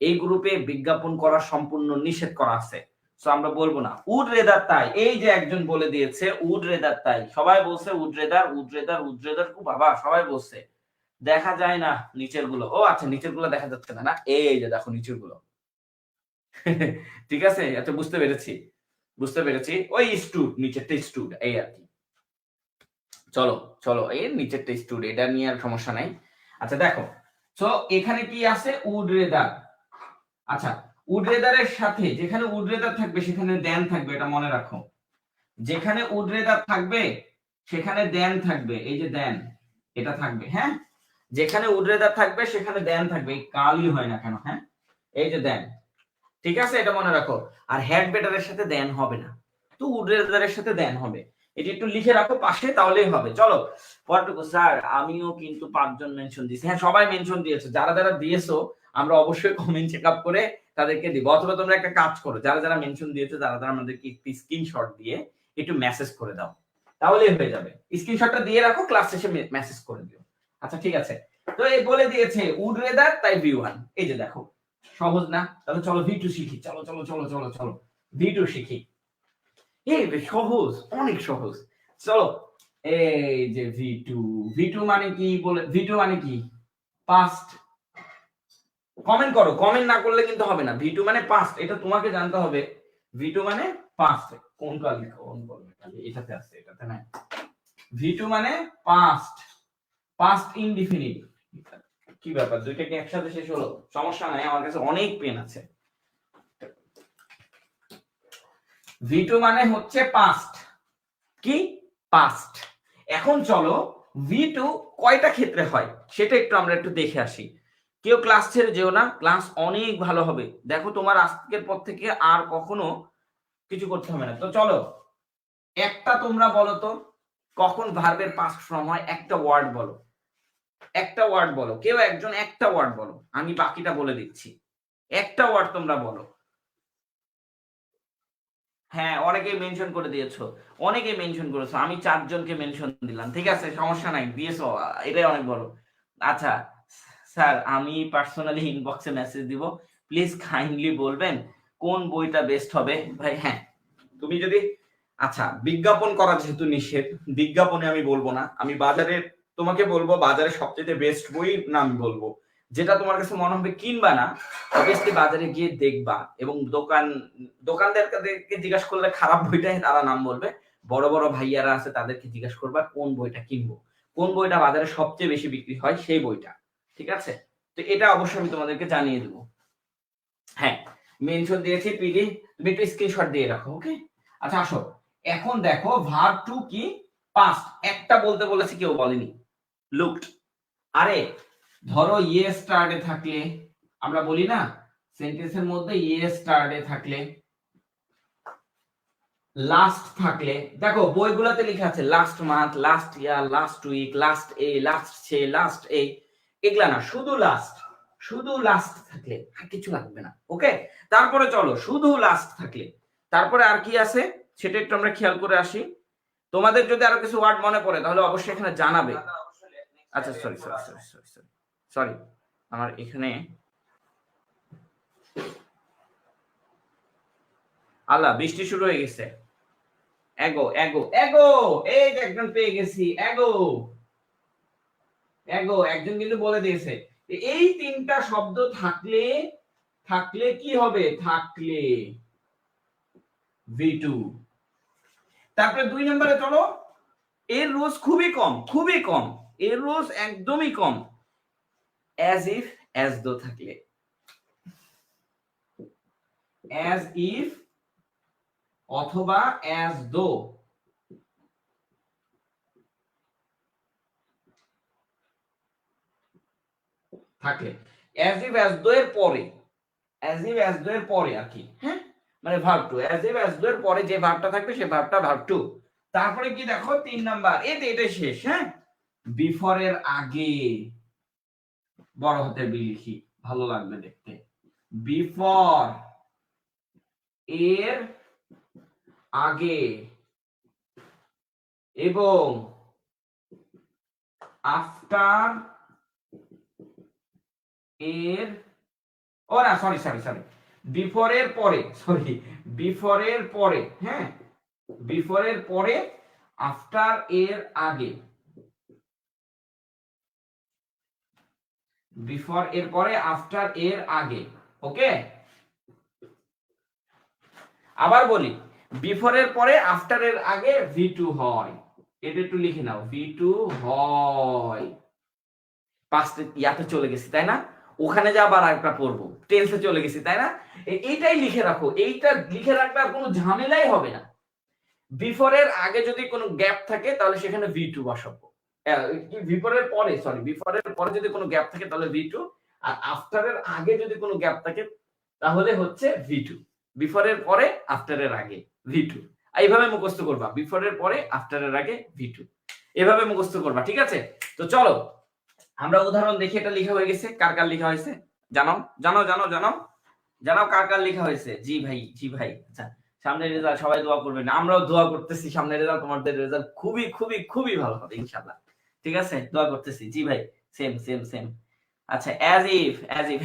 এই গ্রুপে বিজ্ঞাপন করা সম্পূর্ণ নিষেধ করা আছে, সো আমরা বলবো না। উড রেদার তাই, এই যে একজন বলে দিয়েছে উড রেদার তাই, সবাই বলছে উড রেদার, খুব বাবা সবাই বলছে, দেখা যায় না নিচের গুলো। ও আচ্ছা নিচের গুলো দেখা যাচ্ছে না, না এই যে দেখো নিচের গুলো ঠিক আছে, আচ্ছা বুঝতে পেরেছি, ওই স্টুড, নিচেরটা স্টুড, এই আর কি। চলো এর নিচেরটা স্টুড, এটা নিয়ে আর সমস্যা নাই। আচ্ছা দেখো, তো এখানে কি আছে, উড রেদার। আচ্ছা উড রেদারের সাথে যেখানে উড রেদার থাকবে সেখানে দেন থাকবে, এটা মনে রাখো, যেখানে উড রেদার থাকবে সেখানে দেন থাকবে, এই যে দেন এটা থাকবে, হ্যাঁ যেখানে উড রেদার থাকবে সেখানে দেন থাকবে, কালই হয় না কেন, হ্যাঁ এই যে দেন, ঠিক আছে এটা মনে রাখো। আর হ্যাড বেটারের সাথে দেন হবে না, তো উড রেদারের সাথে দেন হবে, এটি একটু লিখে রাখো পাশে, তাহলেই হবে। চলো পরটুকু, স্যার আমিও কিন্তু 5 জন মেনশন দিয়েছি, হ্যাঁ সবাই মেনশন দিয়েছো, যারা যারা দিয়েছো আমরা অবশ্যই কমেন্ট চেক আপ করে তাদেরকে দিব, অথবা তোমরা একটা কাজ করো, যারা যারা মেনশন দিয়েছো যারা যারা আমাদেরকে একটি স্ক্রিনশট দিয়ে একটু মেসেজ করে দাও, তাহলেই হয়ে যাবে। স্ক্রিনশটটা দিয়ে রাখো, ক্লাস শেষে মেসেজ করে দিও। আচ্ছা ঠিক আছে, তো এই বলে দিয়েছে উড রেদার তাই V1, এই যে দেখো সহজ না? তাহলে চলো V2 শিখি, চলো V2 শিখি, এই সহজ, অনেক সহজ। চলো এই যে V2 মানে কি, বলে V2 মানে কি, পাস্ট। কমেন্ট করো, কমেন্ট না করলে কিন্তু হবে না। V2 মানে পাস্ট, এটা তোমাকে জানতে হবে। V2 মানে পাস্ট, কোন কাল লেখা, কোন বলবে খালি এটাতে আছে, এটাতে নাই। V2 মানে পাস্ট ইনডিফিনিট। কি ব্যাপার, দুইটা কি একসাথে শেষ হলো? সমস্যা নাই, আমার কাছে অনেক পেন আছে। V2 মানে হচ্ছে পাস্ট, কি পাস্ট। এখন চলো V2 কয়টা ক্ষেত্রে হয় সেটা আমরা একটু দেখে আসি। কেউ ক্লাস ছেড়ে যেও না, ক্লাস অনেক ভালো হবে। দেখো তোমার আজকের পর থেকে আর কখনো কিছু করতে হবে না। তো চলো একটা তোমরা বলো তো, কখন ভার্বের পাস্ট ফর্ম হয়, একটা ওয়ার্ড বলো, কেউ একজন একটা ওয়ার্ড বলো, আমি বাকিটা বলে দিচ্ছি, একটা ওয়ার্ড তোমরা বলো। হ্যাঁ, অনেকেই মেনশন করে দিয়েছো, অনেকেই মেনশন করেছো, আমি 4 জনকে মেনশন দিলাম, ঠিক আছে সমস্যা নাই, দিয়েছো, এটাই অনেক বড়। আচ্ছা স্যার, আমি পার্সোনালি ইনবক্সে মেসেজ দিব, প্লিজ কাইন্ডলি বলবেন কোন বইটা বেস্ট হবে ভাই। হ্যাঁ, তুমি যদি, আচ্ছা বিজ্ঞাপন করা যেহেতু নিষেধ, বিজ্ঞাপনে আমি বলবো না, আমি বাজারে তোমাকে বলবো বাজারে সবচেয়ে বেস্ট বই নাম বলবো, যেটা তোমার কাছে মনে হবে কিনবা না, অবভিয়াসলি বাজারে গিয়ে দেখবা, এবং দোকানদারকে জিজ্ঞাসা করলে খারাপ বইটাই তারা নাম বলবে, বড় বড় ভাইয়ারা আছে তাদেরকে জিজ্ঞাসা করবা কোন বইটা কিনবো, কোন বইটা বাজারে সবচেয়ে বেশি বিক্রি হয় সেই বইটা, ঠিক আছে? তো এটা অবশ্যই আমি তোমাদেরকে জানিয়ে দেবো। হ্যাঁ, মেনশন দিয়েছি পিডি, তুমি একটু স্ক্রিনশট দিয়ে রাখো, ওকে? আচ্ছা আসো, এখন দেখো ভার্ব টু কি, পাস্ট, একটা বলতে বলেছি কেউ বলেনি, লুকড। আরে ধরো ইয়ে স্টার্টে থাকলে, আমরা বলি না সেন্টেন্সের মধ্যে ইয়ে স্টার্টে থাকলে, লাস্ট থাকলে, দেখো বইগুলোতে লেখা আছে last month, last year, last week, last এ, লাস্ট সে, লাস্ট এই, এগুলা না, শুধু লাস্ট, শুধু লাস্ট থাকলে আর কিছু লাগবে না, ওকে? তারপরে চলো, শুধু লাস্ট থাকলে তারপরে আর কি আছে সেটা একটু আমরা খেয়াল করে আসি। তোমাদের যদি আরো কিছু ওয়ার্ড মনে পড়ে তাহলে অবশ্যই এখানে জানাবে। আচ্ছা sorry sorry sorry sorry sorry sorry, আমার এখানে আল্লাহ বৃষ্টি শুরু হয়ে গেছে। এগো এগো এগো, এই যে একজন পেয়ে গেছি, এগো এগো, একজন কিন্তু বলে দিয়েছে এই তিনটা শব্দ থাকলে, থাকলে কি হবে, থাকলে V2। তারপরে 2 নম্বরে চলো, এর রোজ খুবই কম, খুবই কম, এর রোজ একদমই কম, as if as though থাকলে, as if অথবা as though থাকলে, as if as though এর পরে, as if as though এর পরে আর কি, হ্যাঁ, মানে verb two, as if as though এর পরে যে ভার্বটা থাকবে সেই ভার্বটা ভার্ব টু। তারপরে কি দেখো 3 নাম্বার, এটা শেষ, হ্যাঁ, বিফোর এর আগে বড় হাতের বি লিখি, ভালো লাগবে দেখতে, বিফোর এর আগে এবং আফটার এর, ও না সরি সরি সরি, বিফোর এর পরে, সরি বিফোর এর পরে, হ্যাঁ, বিফোর এর পরে, আফটার এর আগে, বিফোর এর পরে, আফটার এর আগে, ওকে? আবার বলি, বিফোর এর পরে আফটার এর আগে V2 হয়, এটা একটু লিখে নাও, V2 হয়। পাস্ট ইয়াতে চলে গেছি তাই না, ওখানে যা আবার একটা পড়বো, টেন্সে চলে গেছি তাই না, এইটাই লিখে রাখো, এইটা লিখে রাখলে আর কোনো ঝামেলাই হবে না। বিফোর এর আগে যদি কোনো গ্যাপ থাকে তাহলে সেখানে V2 বসাবো, বিফোর এর পরে, সরি বিফোর এর পরে যদি কোনো গ্যাপ থাকে তাহলে V2, আর আফটার এর আগে যদি কোনো গ্যাপ থাকে তাহলে হচ্ছে V2, বিফোর এর পরে আফটার এর আগে V2, এইভাবে মুখস্থ করবা, বিফোর এর পরে আফটার এর আগে V2, এভাবে মুখস্থ করবা, ঠিক আছে? তো চলো আমরা উদাহরণ দেখি, এটা লেখা হয়ে গেছে, কার কার লেখা হয়েছে জানাও, জানাও জানাও জানাও জানাও কার কার লেখা হয়েছে, জি ভাই জি ভাই। আচ্ছা, সামনের রেজাল্ট সবাই দোয়া করবেন, আমরাও দোয়া করতেছি সামনের রেজাল্ট, তোমাদের রেজাল্ট খুবই খুবই খুবই ভালো হবে ইনশাআল্লাহ, ঠিক আছে, দোয়া করতেছি, জি ভাই, সেম সেম সেম। আচ্ছা as if,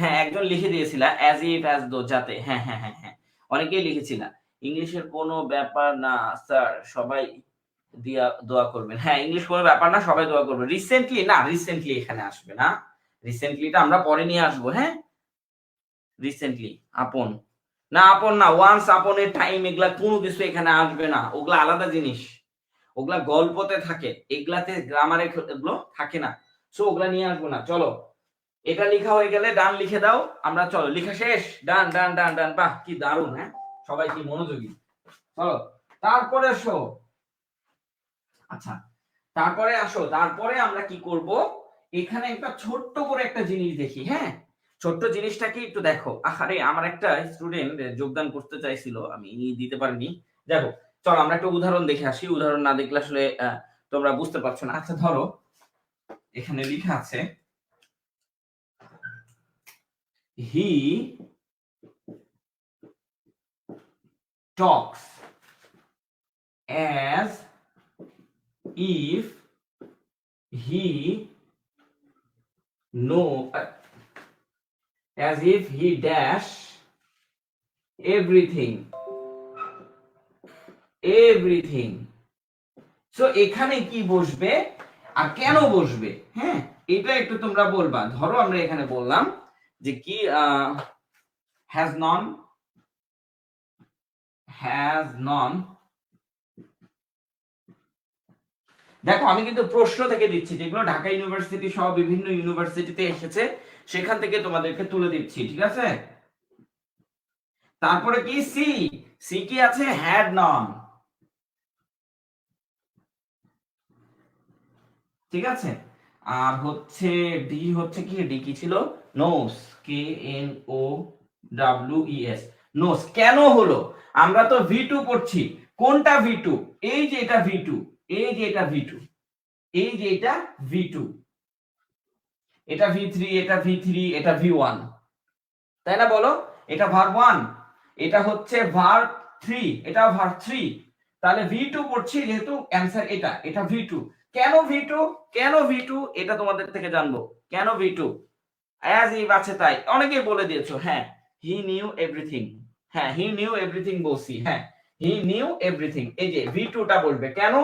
হ্যাঁ একজন লিখে দিয়েছিল as if as though, যাতে, হ্যাঁ হ্যাঁ হ্যাঁ হ্যাঁ, অনেকেই লিখেছিল, ইংলিশের কোনো ব্যাপার না স্যার, সবাই দিয়া দোয়া করবেন, হ্যাঁ ইংলিশ কোনো ব্যাপার না, সবাই দোয়া করবেন। রিসেন্টলি না, রিসেন্টলি এখানে আসবে না, রিসেন্টলিটা আমরা পরে নিয়ে আসবো, হ্যাঁ, রিসেন্টলি আপন না, আপন না, ওয়ান্স আপন এ টাইম, এগুলা কোনো কিছু এখানে আসবে না, ওগুলা আলাদা জিনিস, ওগুলা গল্পতে থাকে, এগুলাতে গ্রামারে এগুলো থাকে না, সো ওগুলা নিয়ে আসবো না। চলো এটা লেখা হয়ে গেলে ডান লিখে দাও, আমরা চলো লেখা শেষ, ডান ডান ডান ডান, বাহ কি দারুণ, হ্যাঁ সবাই কি মনোযোগী, চলো তারপরে আসো, আচ্ছা তারপরে আসো, তারপরে আমরা কি করব, এখানে একটা ছোট্ট করে একটা জিনিস দেখি, হ্যাঁ ছোট্ট জিনিসটা কি একটু দেখো, আরে আমার একটা স্টুডেন্ট যোগদান করতে চাইছিল, আমি দিতে পারিনি, দেখো চলো আমরা একটা উদাহরণ দেখে আসি, উদাহরণ না দেখলে আসলে তোমরা বুঝতে পারছো না। আচ্ছা ধরো এখানে লেখা আছে he talks as if he as if he dash everything so এখানে কি বসবে আর কেন বসবে, হ্যাঁ এটা একটু তোমরা বলবা। ধরো আমরা এখানে বললাম যে কি has none দেখো আমি কিন্তু প্রশ্ন থেকে দিচ্ছি, যেগুলো ঢাকা ইউনিভার্সিটি সহ বিভিন্ন ইউনিভার্সিটিতে এসেছে সেখান থেকে তোমাদেরকে তুলে দিচ্ছি, ঠিক আছে। তারপরে কি সি কি আছে, had none, ঠিক আছে। আর হচ্ছে ডি হচ্ছে কি, ডি কি ছিল, নোস, KNOWES, নোস। কেন হলো, আমরা তো V2 পড়ছি, কোনটা V2, এই যে এটা V2, এই যে এটা V2, এই যে এটা V2, এটা V3, এটা V3, এটা V1, তাই না বলো। এটা ভার্ব 1, এটা হচ্ছে ভার্ব 3, এটাও ভার্ব 3, তাহলে V2 পড়ছি যেহেতু অ্যানসার এটা, এটা V2। কেন V2, কেন V2 এটা তোমাদের থেকে জানবো, কেন V2, অ্যাজ ইফ আছে তাই, অনেকেই বলে দিয়েছো। হ্যাঁ হি নিউ এভরিথিং, হ্যাঁ হি নিউ এভরিথিং বলছি, হ্যাঁ হি নিউ এভরিথিং, এই যে V2 টা বলবে কেন,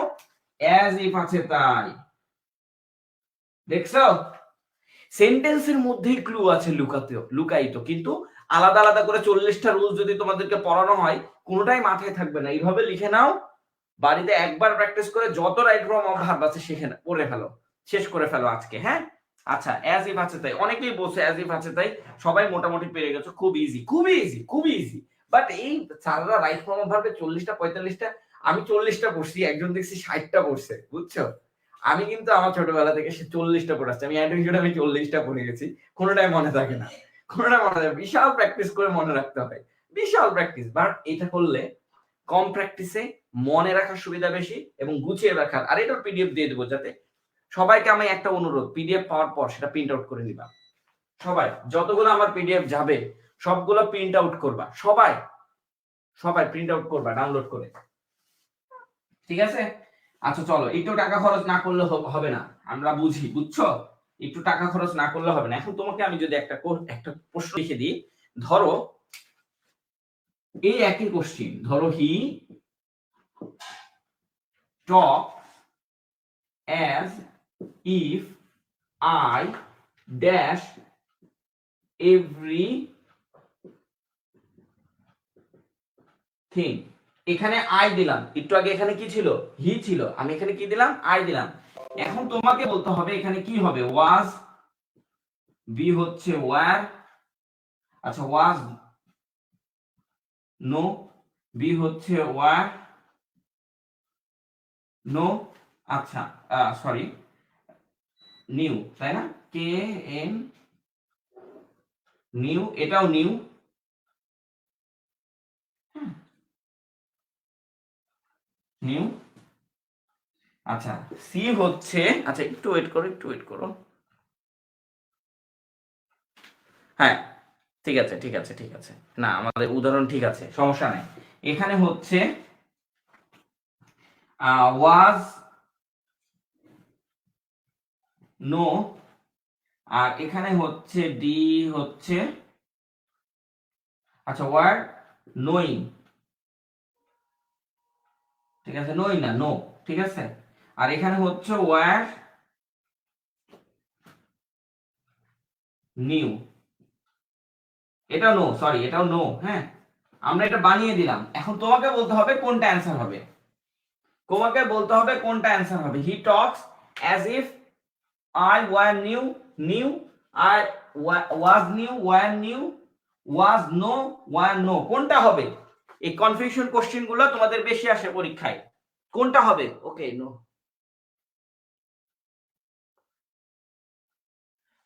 অ্যাজ ইফ আছে তাই। দেখছো সেন্টেন্সের মধ্যেই ক্লু আছে লুকায়িত, কিন্তু আলাদা আলাদা করে 40টা রুলস যদি তোমাদেরকে পড়ানো হয় কোনোটাই মাথায় থাকবে না। এইভাবে লিখে নাও, বাড়িতে একবার প্র্যাকটিস করে যত রাইট ফর্ম অফ ভার্ব আছে সেখানে পড়ে ফেলো, শেষ করে ফেলো আজকে, হ্যাঁ। আচ্ছা অ্যাজ ইফ আছে তাই, অনেকেই বলছে অ্যাজ ইফ আছে তাই, সবাই মোটামুটি পেরে গেছো, খুব ইজি, খুবই ইজি, খুবই ইজি। বাট এই স্যাররা রাইট ফর্ম অফ ভার্বে 40টা 45টা, আমি 40টা পড়ছি, একজন দেখছি 60টা পড়ছে, বুঝছো। আমি কিন্তু আমার ছোটবেলা থেকে 40টা পড়াচ্ছি, আমি অ্যাডমিশনে আমি 40টা পড়ে গেছি, কোনোটাই মনে থাকে না, কোনোটা মনে থাকে, বিশাল প্র্যাকটিস করে মনে রাখতে হয়, বিশাল প্র্যাকটিস। বাট এটা করলে কম প্র্যাকটিসে মনে রাখার সুবিধা বেশি এবং গুছিয়ে রাখার। আর এটা পিডিএফ দিয়ে দেবো, যাতে সবাইকে আমি একটা অনুরোধ, পিডিএফ পাওয়ার পর সেটা প্রিন্ট আউট করে নিবা, সবাই যতগুলো আমার পিডিএফ যাবে সবগুলো প্রিন্ট আউট করবা, সবাই সবাই প্রিন্ট আউট করবা ডাউনলোড করে, ঠিক আছে। আচ্ছা চলো, একটু টাকা খরচ না করলে হবে না, আমরা বুঝি, বুঝছো, একটু টাকা খরচ না করলে হবে না। এখন তোমাকে আমি যদি একটা প্রশ্ন লিখে দিই, ধরো এই একই কোশ্চিন, ধরো হি টক as if I dash everything, এখানে আই দিলাম, একটু আগে এখানে কি ছিল, হি ছিল, আমি এখানে কি দিলাম, আই দিলাম। এখন তোমাকে বলতে হবে এখানে কি হবে, ওয়াজ, বি হচ্ছে ওয়্যার, আচ্ছা ওয়াজ নো, বি হচ্ছে ওয়্যার নো, আচ্ছা সরি নিউ, তাই না, কে এন নিউ, এটাও নিউ, নিউ। আচ্ছা সি হচ্ছে, আচ্ছা একটু ওয়েট করো, একটু ওয়েট করো, হ্যাঁ ঠিক আছে ঠিক আছে ঠিক আছে, না আমাদের উদাহরণ ঠিক আছে, সমস্যা নাই। এখানে হচ্ছে ওয়াজ নো, আর এখানে হচ্ছে ডি হচ্ছে, আচ্ছা ওয়ার নোইং, ঠিক আছে, নোইং না নো, ঠিক আছে। আর এখানে হচ্ছে ওয়ার নিউ, এটাও নো, সরি এটাও নো, হ্যাঁ আমরা এটা বানিয়ে দিলাম। এখন তোমাকে বলতে হবে কোনটা অ্যান্সার হবে, তোমাকে বলতে হবে কোনটা অ্যান্সার হবে। He talks as if I were new, new, I was new, were new, was no, were no, কোনটা হবে? এই কনফিউশন কোশ্চেন গুলো তোমাদের বেশি আসে পরীক্ষায়, কোনটা হবে? ওকে নো,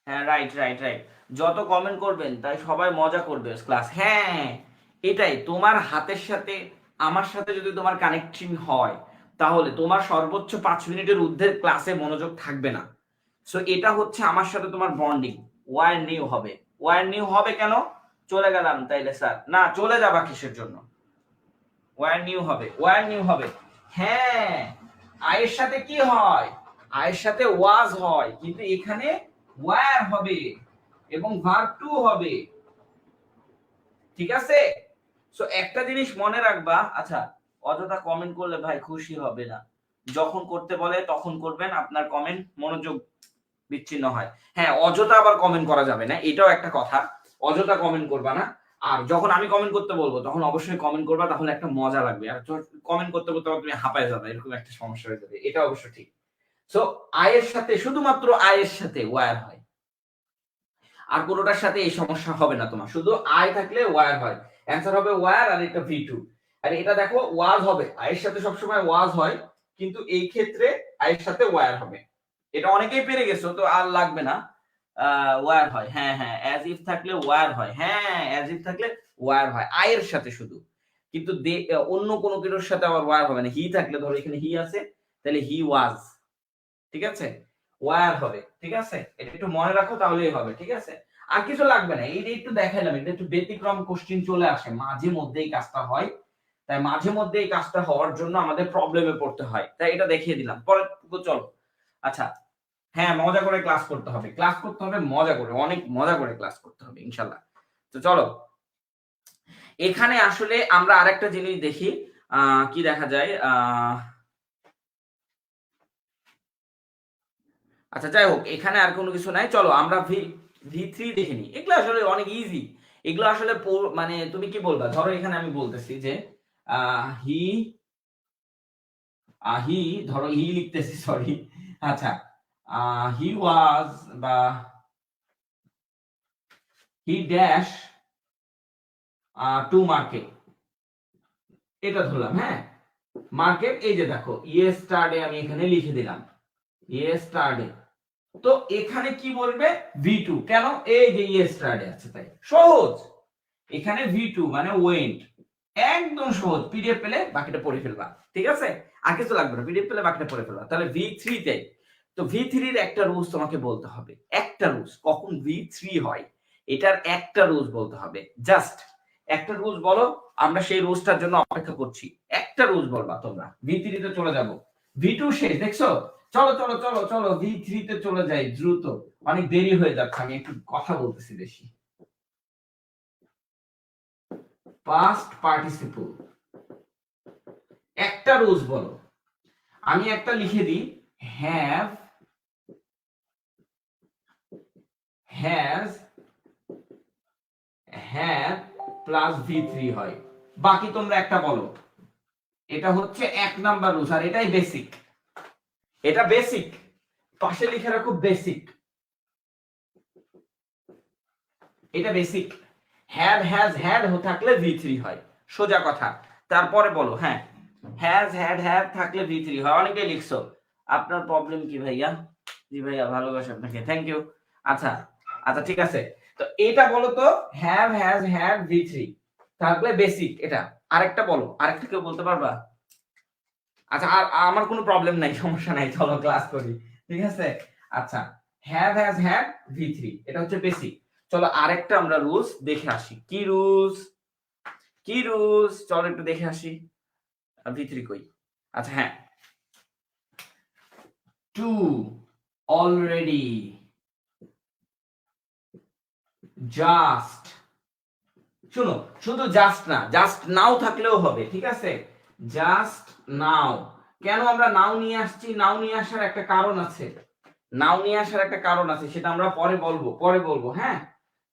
হ্যাঁ রাইট রাইট রাইট, যত কমেন্ট করবেন তাই সবাই মজা করবে ক্লাস, হ্যাঁ এটাই, তোমার হাতের সাথে আমার সাথে যদি তোমার কানেকশন হয় তাহলে তোমার সর্বোচ্চ 5 মিনিটের ঊর্ধ্বের ক্লাসে মনোযোগ থাকবে না। সো এটা হচ্ছে আমার সাথে তোমার বন্ডিং, ওয়ার নিউ হবে, ওয়ার নিউ হবে কেন, চলে গেলাম তাইলে স্যার, না চলে যাবা কিসের জন্য, ওয়ার নিউ হবে, ওয়ার নিউ হবে, হ্যাঁ, আয়ের সাথে কি হয়, আয়ের সাথে ওয়াজ হয়, কিন্তু এখানে ওয়্যার হবে এবং ভার্ব টু হবে। ঠিক আছে, সো একটা জিনিস মনে রাখবা। আচ্ছা, অযথা কমেন্ট করলে ভাই খুশি হবে না। যখন করতে বলে তখন করবেন, আপনার কমেন্ট মনোযোগ বিচ্ছিন্ন হয়। হ্যাঁ, অযথা আবার কমেন্ট করা যাবে না, এটাও একটা কথা। অযথা কমেন্ট করবা না। আর যখন আমি কমেন্ট করতে বলবো তখন অবশ্যই কমেন্ট করবা, তাহলে একটা মজা লাগবে। আর কমেন্ট করতে করতে তুমি হাঁপায় যাবে, এরকম একটা সমস্যা হয়ে যাবে, এটা অবশ্য ঠিক। সো আয়ের সাথে, শুধুমাত্র আয়ের সাথে ওয়্যার হয়, আর কোনোটার সাথে এই সমস্যা হবে না তোমার। শুধু আয় থাকলে ওয়্যার হয়, অ্যান্সার হবে ওয়্যার আর এটা ভি টু। আর এটা দেখো ওয়াজ হবে, আয়ের সাথে সবসময় ওয়াজ হয়, কিন্তু এই ক্ষেত্রে আয়ের সাথে ওয়্যার হবে। এটা অনেকেই পেরে গেছো, তো আর লাগবে না। ওয়্যার হয়, হ্যাঁ হ্যাঁ, অ্যাজ ইফ থাকলে ওয়্যার হয়, হ্যাঁ অ্যাজ ইফ থাকলে ওয়্যার হয় আয়ের সাথে শুধু, কিন্তু অন্য কোনো কিছুর সাথে আবার ওয়্যার হবে না। হি থাকলে, ধরো এখানে হি আছে, তাহলে হি ওয়াজ, ঠিক আছে, ওয়্যার হবে। ঠিক আছে, এটা একটু মনে রাখো, তাহলেই হবে। ঠিক আছে, আর কিছু লাগবে না। এই যে একটু দেখাইলাম, এটা একটু ব্যতিক্রম কোশ্চেন চলে আসে মাঝে মধ্যে, এই কাজটা হয়। তাই মাঝে মধ্যে এই কাজটা হওয়ার জন্য আমাদের প্রবলেমে পড়তে হয়, তাই এটা দেখিয়ে দিলাম। পরে চলো। আচ্ছা, হ্যাঁ মজা করে ক্লাস করতে হবে, ক্লাস করতে হবে মজা করে, অনেক মজা করে ক্লাস করতে হবে ইনশাল্লাহ। তো চলো, এখানে আসলে আমরা আরেকটা জিনিস দেখি, কি দেখা যায়। আচ্ছা যাই হোক, এখানে আর কোনো কিছু নাই, চলো আমরা ভি থ্রি দেখে নিই। এগুলো আসলে অনেক ইজি, এগুলো আসলে মানে তুমি কি বলবা, ধরো এখানে আমি বলতেছি যে হি হি, ধরো হি লিখতেছি, সরি। আচ্ছা, হি ওয়াজ বা হি ড্যাশ টু মার্কেট, এটা ধরলাম। হ্যাঁ, মার্কেট, এই যে দেখো ইয়েস্টারডে আমি এখানে লিখে দিলাম, ইয়েস্টারডে। তো এখানে কি বলবে, ভি টু, কেন, এই যে ইয়েস্টারডে আছে তাই, সহজ। এখানে ভি টু মানে ওয়েন্ট, একদম সহজ। পিডিএফ পেলে বাকিটা পড়ে ফেলবা, ঠিক আছে, আর কিছু লাগবে না, পিডিএফ পেলে বাকিটা পড়ে ফেলবা। তাহলে ভি থ্রি তে, তো ভি থ্রির একটা রুলস তোমাকে বলতে হবে, একটা রুলস কখন ভি থ্রি হয়, এটার একটা রুলস বলতে হবে। জাস্ট একটা রুলস বলো, আমরা সেই রুলসটার জন্য অপেক্ষা করছি। একটা রুলস বলবা তোমরা, ভি থ্রি তে চলে যাবো। ভি টু শেষ, দেখছো, চলো চলো চলো চলো ভি থ্রি তে চলে যাই দ্রুত, অনেক দেরি হয়ে যাচ্ছে, আমি একটু কথা বলতেছি বেশি। পাস্ট পার্টিসিপল, একটা রুলস বলো। আমি একটা লিখে দিই, have, has, have plus V three হয়। বাকি তোমরা একটা বলো, এটা হচ্ছে এক নাম্বার রুলস, আর এটাই বেসিক, এটা বেসিক, পাশে লিখে রাখো বেসিক, এটা বেসিক। হ্যাভ হ্যাজ হ্যাড থাকলে ভি থ্রি হয়, সোজা কথা। তারপরে বলো, হ্যাঁ হ্যাজ হ্যাড হ্যাভ থাকলে ভি থ্রি হয়। অনেকেই লিখছো, আপনার প্রবলেম কি ভাইয়া? জি ভাইয়া, ভালোবাসি আপনাকে, থ্যাংক ইউ। আচ্ছা আচ্ছা, ঠিক আছে। তো এটা বলো তো, have has had V three থাকলে বেসিক, এটা। আরেকটা বলো, আরেকটা কেউ বলতে পারবা? আচ্ছা, আর আমার কোনো প্রবলেম নাই, সমস্যা নাই, চলো ক্লাস করি, ঠিক আছে। আচ্ছা, have has had V three, এটা হচ্ছে বেসিক। চলো আরেকটা আমরা রুলস দেখে আসি, কি রুলস, কি রুলস, চলো একটু দেখে আসি। ভি থ্রি কই? আচ্ছা হ্যাঁ, টু, অলরেডি, জাস্ট। শুনো, শুধু জাস্ট না, জাস্ট নাও থাকলেও হবে, ঠিক আছে, জাস্ট নাও। কেন আমরা নাও নিয়ে আসছি, নাও নিয়ে আসার একটা কারণ আছে, নাও নিয়ে আসার একটা কারণ আছে, সেটা আমরা পরে বলবো, পরে বলবো। হ্যাঁ,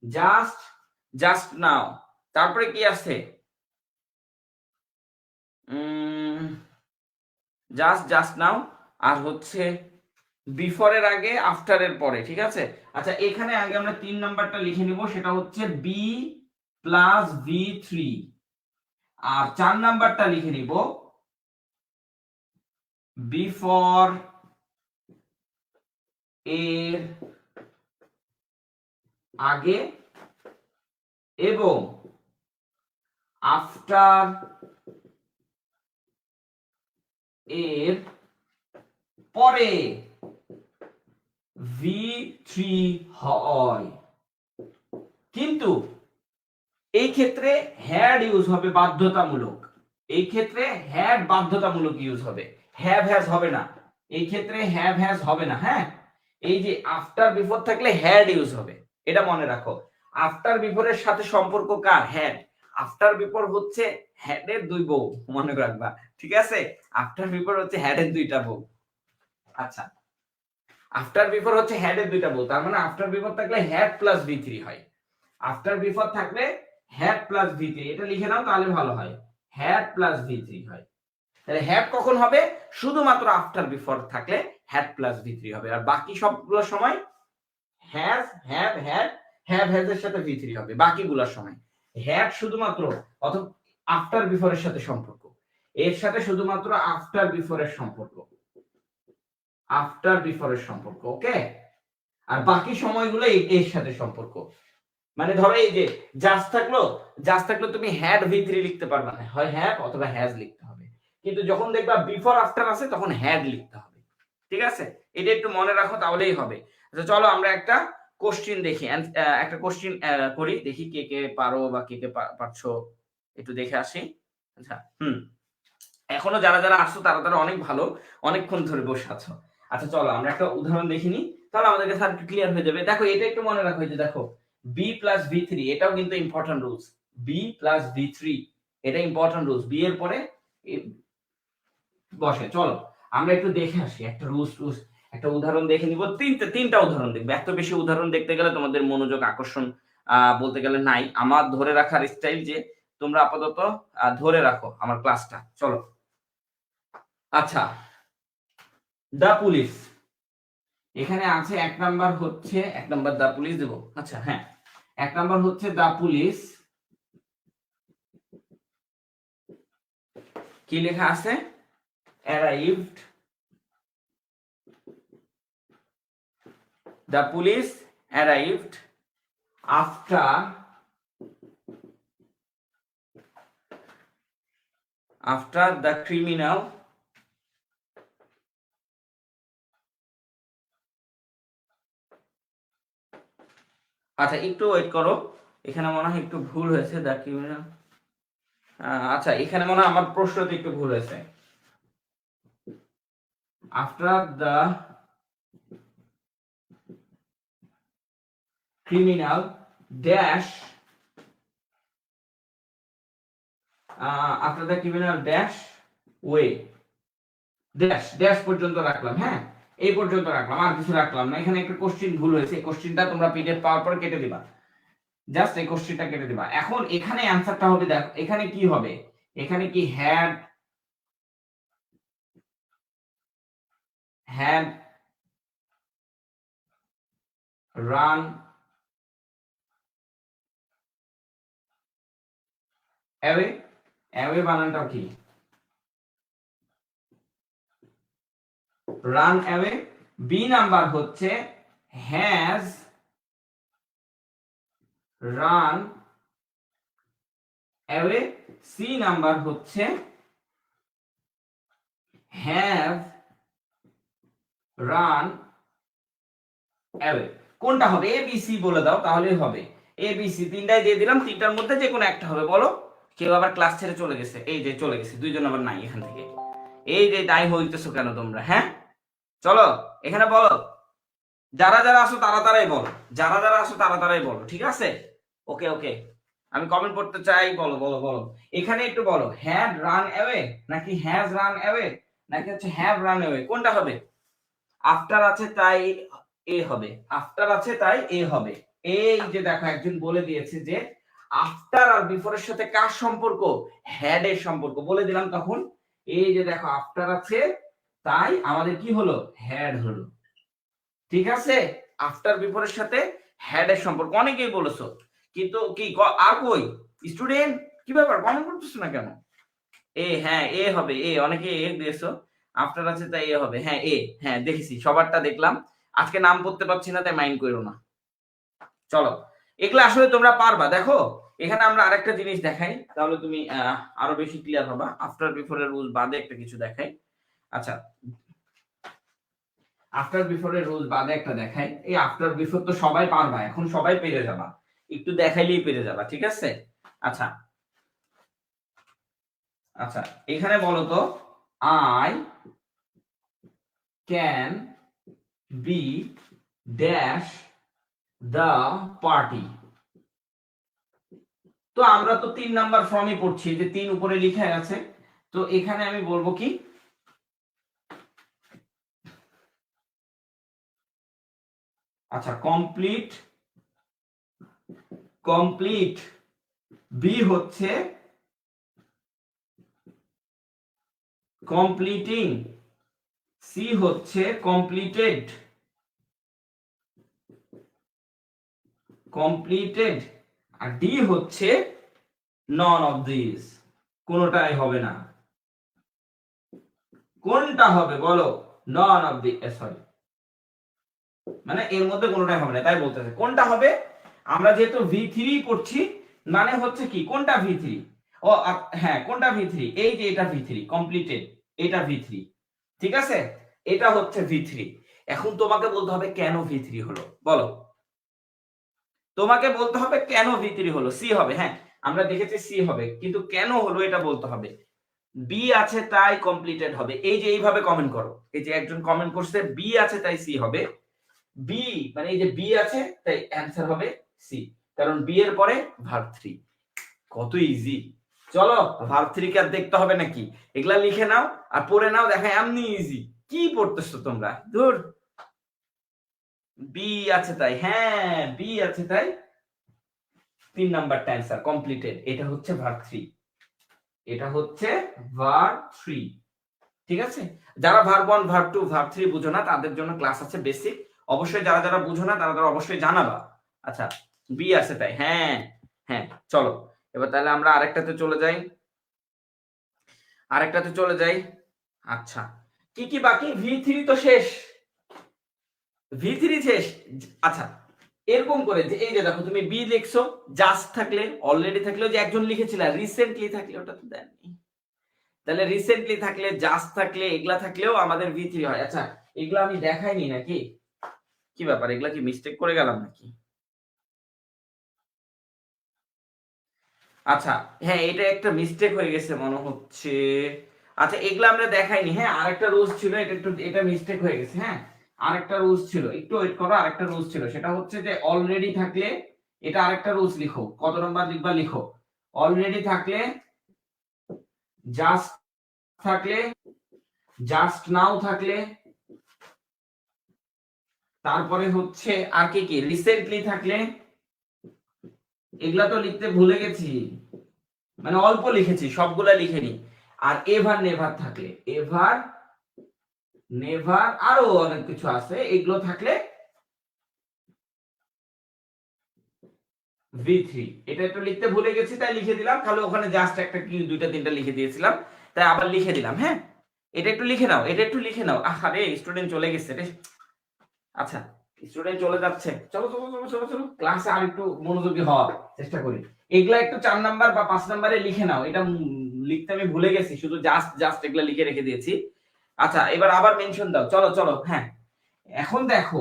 জাস্ট, জাস্ট নাও। তারপরে কি আছে, জাস্ট, জাস্ট নাও, আর হচ্ছে বিফোরের আগে আফটারের পরে, ঠিক আছে। আচ্ছা, এখানে আগে আমরা 3 নাম্বারটা লিখে নিব, সেটা হচ্ছে বি প্লাস ভি থ্রি। আর 4 নাম্বারটা লিখে নিব বিফোর এর আগে এবং আফটার এর পরে ভি থ্রি হয়। কিন্তু এই ক্ষেত্রে হ্যাড ইউজ হবে বাধ্যতামূলক, এই ক্ষেত্রে হ্যাড বাধ্যতামূলক ইউজ হবে, হ্যাভ হ্যাজ হবে না। এই ক্ষেত্রে হ্যাভ হ্যাজ হবে না। হ্যাঁ, এই যে আফটার বিফোর থাকলে হ্যাড ইউজ হবে, এটা মনে রাখো। আফটার বিফোরের সাথে সম্পর্ক কার? হ্যাড। আফটার বিফোর হচ্ছে হ্যাডের দুই বউ, মনে রাখবা, ঠিক আছে? আফটার বিফোর হচ্ছে হ্যাডের দুইটা বউ। আচ্ছা, আফটার বিফোর হচ্ছে হ্যাডের দুইটা বউ, তার মানে আফটার বিফোর থাকলে হ্যাড প্লাস ভি থ্রি হয়। আফটার বিফোর থাকলে হ্যাড প্লাস ভি থ্রি, এটা লিখে নাও তাহলে ভালো হয়, হ্যাড প্লাস ভি থ্রি হয়। তাহলে হ্যাড কখন হবে? শুধুমাত্র আফটার বিফোর থাকলে হ্যাড প্লাস ভি থ্রি হবে, আর বাকি সবগুলো সময় has, have, had, have has এর সাথে ভি থ্রি হবে বাকিগুলোর সময়। হ্যাড শুধুমাত্র অথবা আফটার বিফোর এর সাথে সম্পর্ক, এর সাথে শুধুমাত্র আফটার বিফোর এর সম্পর্ক, আফটার বিফোর এর সম্পর্ক, ওকে? আর বাকি সময়গুলো এর সাথে সম্পর্ক। মানে ধরো এই যে জাস্ট থাকলো তুমি হ্যাড ভি থ্রি লিখতে পারবে না, হয় হ্যাভ অথবা হ্যাজ লিখতে হবে, কিন্তু যখন দেখবা বিফোর আফটার আছে তখন হ্যাড লিখতে হবে, ঠিক আছে? এটা একটু মনে রাখো, তাহলেই হবে। আচ্ছা চলো আমরা একটা কোশ্চেন দেখি, একটা কোশ্চেন করি, দেখি কে কে পারো বা কে কে পারছো, একটু দেখে আসি। আচ্ছা এখনো যারা যারা আসছো তারা তারা অনেক ভালো, অনেকক্ষণ ধরে বসে আছো। আচ্ছা চলো আমরা একটা উদাহরণ দেখিনি, তাহলে আমাদের কাছে একটু ক্লিয়ার হয়ে যাবে। দেখো এটা একটু মনে রাখো, এই যে দেখো বি প্লাস ভি থ্রি, এটাও কিন্তু important rules. B plus V three, এটা ইম্পর্টেন্ট রুলস, বি এর পরে বসে। চলো আমরা একটু দেখে আসি একটা রুলস, একটা উদাহরণ দেখে নিব। তিনটা উদাহরণ দেখবে, এত বেশি উদাহরণ দেখতে গেলে তোমাদের মনোযোগ আকর্ষণ বলতে গেলে নাই। আমার ধরে রাখার স্টাইল যে তোমরা আপাতত ধরে রাখো আমার ক্লাসটা। চলো আচ্ছা, দা পুলিশ, এখানে আছে এক নাম্বার হচ্ছে, এক নাম্বার দা পুলিশ দেব। আচ্ছা হ্যাঁ, এক নাম্বার হচ্ছে দা পুলিশ, কি লেখা আছে? arrived, the police arrived after the criminal আচ্ছা একটু ওয়েট করো, এখানে মনে হয় একটু ভুল হয়েছে, দ্য ক্রিমিনাল। আচ্ছা এখানে মনে হয় আমার প্রশ্নতে একটু ভুল হয়েছে। After the criminal dash, after the criminal dash way, dash dash পর্যন্ত রাখলাম। হ্যাঁ এই পর্যন্ত রাখলাম, আর কিছু রাখলাম না। এখানে একটা কোশ্চেন ভুল হয়েছে, এই কোশ্চেনটা তোমরা পিডিএফ পাওয়ার পর কেটে দিবা, জাস্ট এই কোশ্চেনটা কেটে দিবা। এখন এখানে অ্যানসারটা হবে, দেখো এখানে কি হবে, এখানে কি had, had run away, away বানানটা কি? Run away. বি নাম্বার হচ্ছে has run away. C number হচ্ছে হ্যাভ রান অ্যাওয়ে। কোনটা হবে? এ বি সি বলে দাও তাহলেই হবে। এ বি সি তিনটাই দিয়ে দিলাম, তিনটার মধ্যে যে কোনো একটা হবে। বলো, কেউ আবার ক্লাস ছেড়ে চলে গেছে, এই যে চলে গেছে দুইজন, আবার নাই এখান থেকে। এই যে তাই হইতেছো কেন তোমরা? হ্যাঁ চলো এখানে বলো, যারা যারা আসো তারা তারাই বলো, যারা যারা আসো তারা তারাই বলো, ঠিক আছে? ওকে ওকে, আমি কমেন্ট পড়তে চাই, বলো বলো বলো। এখানে একটু বলো, হ্যাড রান অ্যাওয়ে নাকি হ্যাজ রান অ্যাওয়ে নাকি হচ্ছে হ্যাভ রান অ্যাওয়ে, কোনটা হবে? আফটার আছে তাই এ হবে, আফটার আছে তাই এ হবে। এই যে দেখো একজন বলে দিয়েছে যে আফটার আর বিফোরের সাথে কার সম্পর্ক? হ্যাড এর সম্পর্ক, বলে দিলাম তখন। এই যে দেখো আফটার আছে তাই আমাদের কি হলো? হ্যাড হলো, ঠিক আছে? আফটার বিফোরের সাথে হ্যাড এর সম্পর্ক, অনেকেই বলেছো, কিন্তু কি আর কই স্টুডেন্ট, কি ব্যাপার কমেন্ট করতেছো না কেন? এ হ্যাঁ এ হবে, এ অনেকে এ দিয়েছো, আফটার আছে তাই এ হবে। হ্যাঁ এ, হ্যাঁ দেখেছি, সবারটা দেখলাম। আজকে নাম পড়তে পারছি না তাই মাইন্ড করো না। চলো এগুলো আসলে তোমরা পারবা। দেখো এখানে আমরা আরেকটা জিনিস দেখাই, তাহলে তুমি আরো বেশি ক্লিয়ার হবা। আফটার বিফোর এর রুল বাদে একটা কিছু দেখাই। আচ্ছা আফটার বিফোর এর রুল বাদে একটা দেখাই। এই আফটার বিফোর তো সবাই পারবা, এখন সবাই পেরে যাবা, একটু দেখাইলেই পেরে যাবা, ঠিক আছে? আচ্ছা আচ্ছা এখানে বলো তো I can be dash the party. তো আমরা তো 3 নাম্বার ফর্মই পড়ছি, যে 3 উপরে লিখে আছে। তো এখানে আমি বলবো কি, আচ্ছা কমপ্লিট বি হচ্ছে কমপ্লিটিং, সি হচ্ছে কমপ্লিটেড আর ডি হচ্ছে নন অফ দিস, কোনটাই হবে না। কোনটা হবে বলো? নন অফ দি, সরি, মানে এর মধ্যে কোনটাই হবে না, তাই বলতেছে কোনটা হবে। আমরা যেহেতু V3 পড়ছি, মানে হচ্ছে কি কোনটা V3, ও হ্যাঁ কোনটা V3, এই যে এটা V3 কমপ্লিটেড, এটা V3, ঠিক আছে, এটা হচ্ছে V3। এখন তোমাকে বলতে হবে কেন V3 হলো, বলো, তোমাকে বলতে হবে কেন V3 হলো। সি হবে, হ্যাঁ আমরা দেখেছি সি হবে, কিন্তু কেন হলো এটা বলতে হবে। বি আছে তাই কমপ্লিটেড হবে, এই যে এইভাবে কমেন্ট করো, এই যে একজন কমেন্ট করছে বি আছে তাই সি হবে, বি মানে এই যে বি আছে তাই অ্যান্সার হবে সি, কারণ বি এর পরে ভার্ব 3। কত ইজি। চলো ভার্ব 3 কে আর দেখতে হবে নাকি, এগুলা লিখে নাও আর পড়ে নাও, দেখা এমনি ইজি। কি পড়তেছো তোমরা, ধুর। বি আছে তাই, হ্যাঁ বি আছে তাই 3 নাম্বারটা অ্যান্সার কমপ্লিটেড, এটা হচ্ছে ভার্ব 3, এটা হচ্ছে ভার্ব 3, ঠিক আছে। যারা ভার্ব 1 ভার্ব 2 ভার্ব 3 বুঝো না তাদের জন্য ক্লাস আছে বেসিক, অবশ্যই যারা যারা বুঝো না তারা অবশ্যই জানাবা। আচ্ছা বি আছে তাই, হ্যাঁ হ্যাঁ চলো এবার তাহলে আমরা আরেকটাতে চলে যাই। আচ্ছা কি কি বাকি, V3 তো শেষ, V3 শেষ। আচ্ছা এরকম করে যে এই যে দেখো তুমি বি লিখছো, জাস্ট থাকলে অলরেডি থাকলে, যে একজন লিখেছিল রিসেন্টলি থাকলে ওটা তো দেননি, তাহলে রিসেন্টলি থাকলে জাস্ট থাকলে এগুলা থাকলেও আমাদের V3 হয়। আচ্ছা এগুলা আমি দেখাইনি নাকি, কি ব্যাপার, এগুলা কি মিস্টেক করে গেলাম নাকি? আচ্ছা হ্যাঁ এটা একটা মিস্টেক হয়ে গেছে মনে হচ্ছে। আচ্ছা এগুলা আমরা দেখাইনি, হ্যাঁ আরেকটা রুলস ছিল, এটা মিস্টেক হয়ে গেছে, হ্যাঁ আরেকটা রুলস ছিল, একটু ওয়েট করো, আরেকটা রুলস ছিল, সেটা হচ্ছে যে অলরেডি থাকলে, এটা আরেকটা রুলস লিখো, কত নাম্বার লিখবা লিখো, অলরেডি থাকলে, জাস্ট থাকলে, জাস্ট নাও থাকলে, তারপরে হচ্ছে আর কি কি, রিসেন্টলি থাকলে, এগুলা তো লিখতে ভুলে গেছি, মানে অল্প লিখেছি, সবগুলা লিখেনি। আর এভার নেভার থাকলে, এভার নেভার আরো অনেক কিছু আছে, এগুলো থাকলে V3। এটা একটু লিখতে ভুলে গেছি তাই লিখে দিলাম, খালি ওখানে জাস্ট একটা কি দুইটা তিনটা লিখে দিয়েছিলাম তাই আবার লিখে দিলাম। হ্যাঁ এটা একটু লিখে নাও, এটা একটু লিখে নাও। আরে স্টুডেন্ট চলে গেছে রে। আচ্ছা স্টুডেন্ট চলে যাচ্ছে, চলো চলো চলো চলো চলো ক্লাসে আর একটু মনোযোগী হওয়ার চেষ্টা করি। এগুলা একটু 4 নাম্বার বা 5 নাম্বারে লিখে নাও, এটা লিখতে আমি ভুলে গেছি, শুধু জাস্ট জাস্ট এগুলা লিখে রেখে দিয়েছি। আচ্ছা এবার আবার মেনশন দাও, চলো চলো। হ্যাঁ এখন দেখো,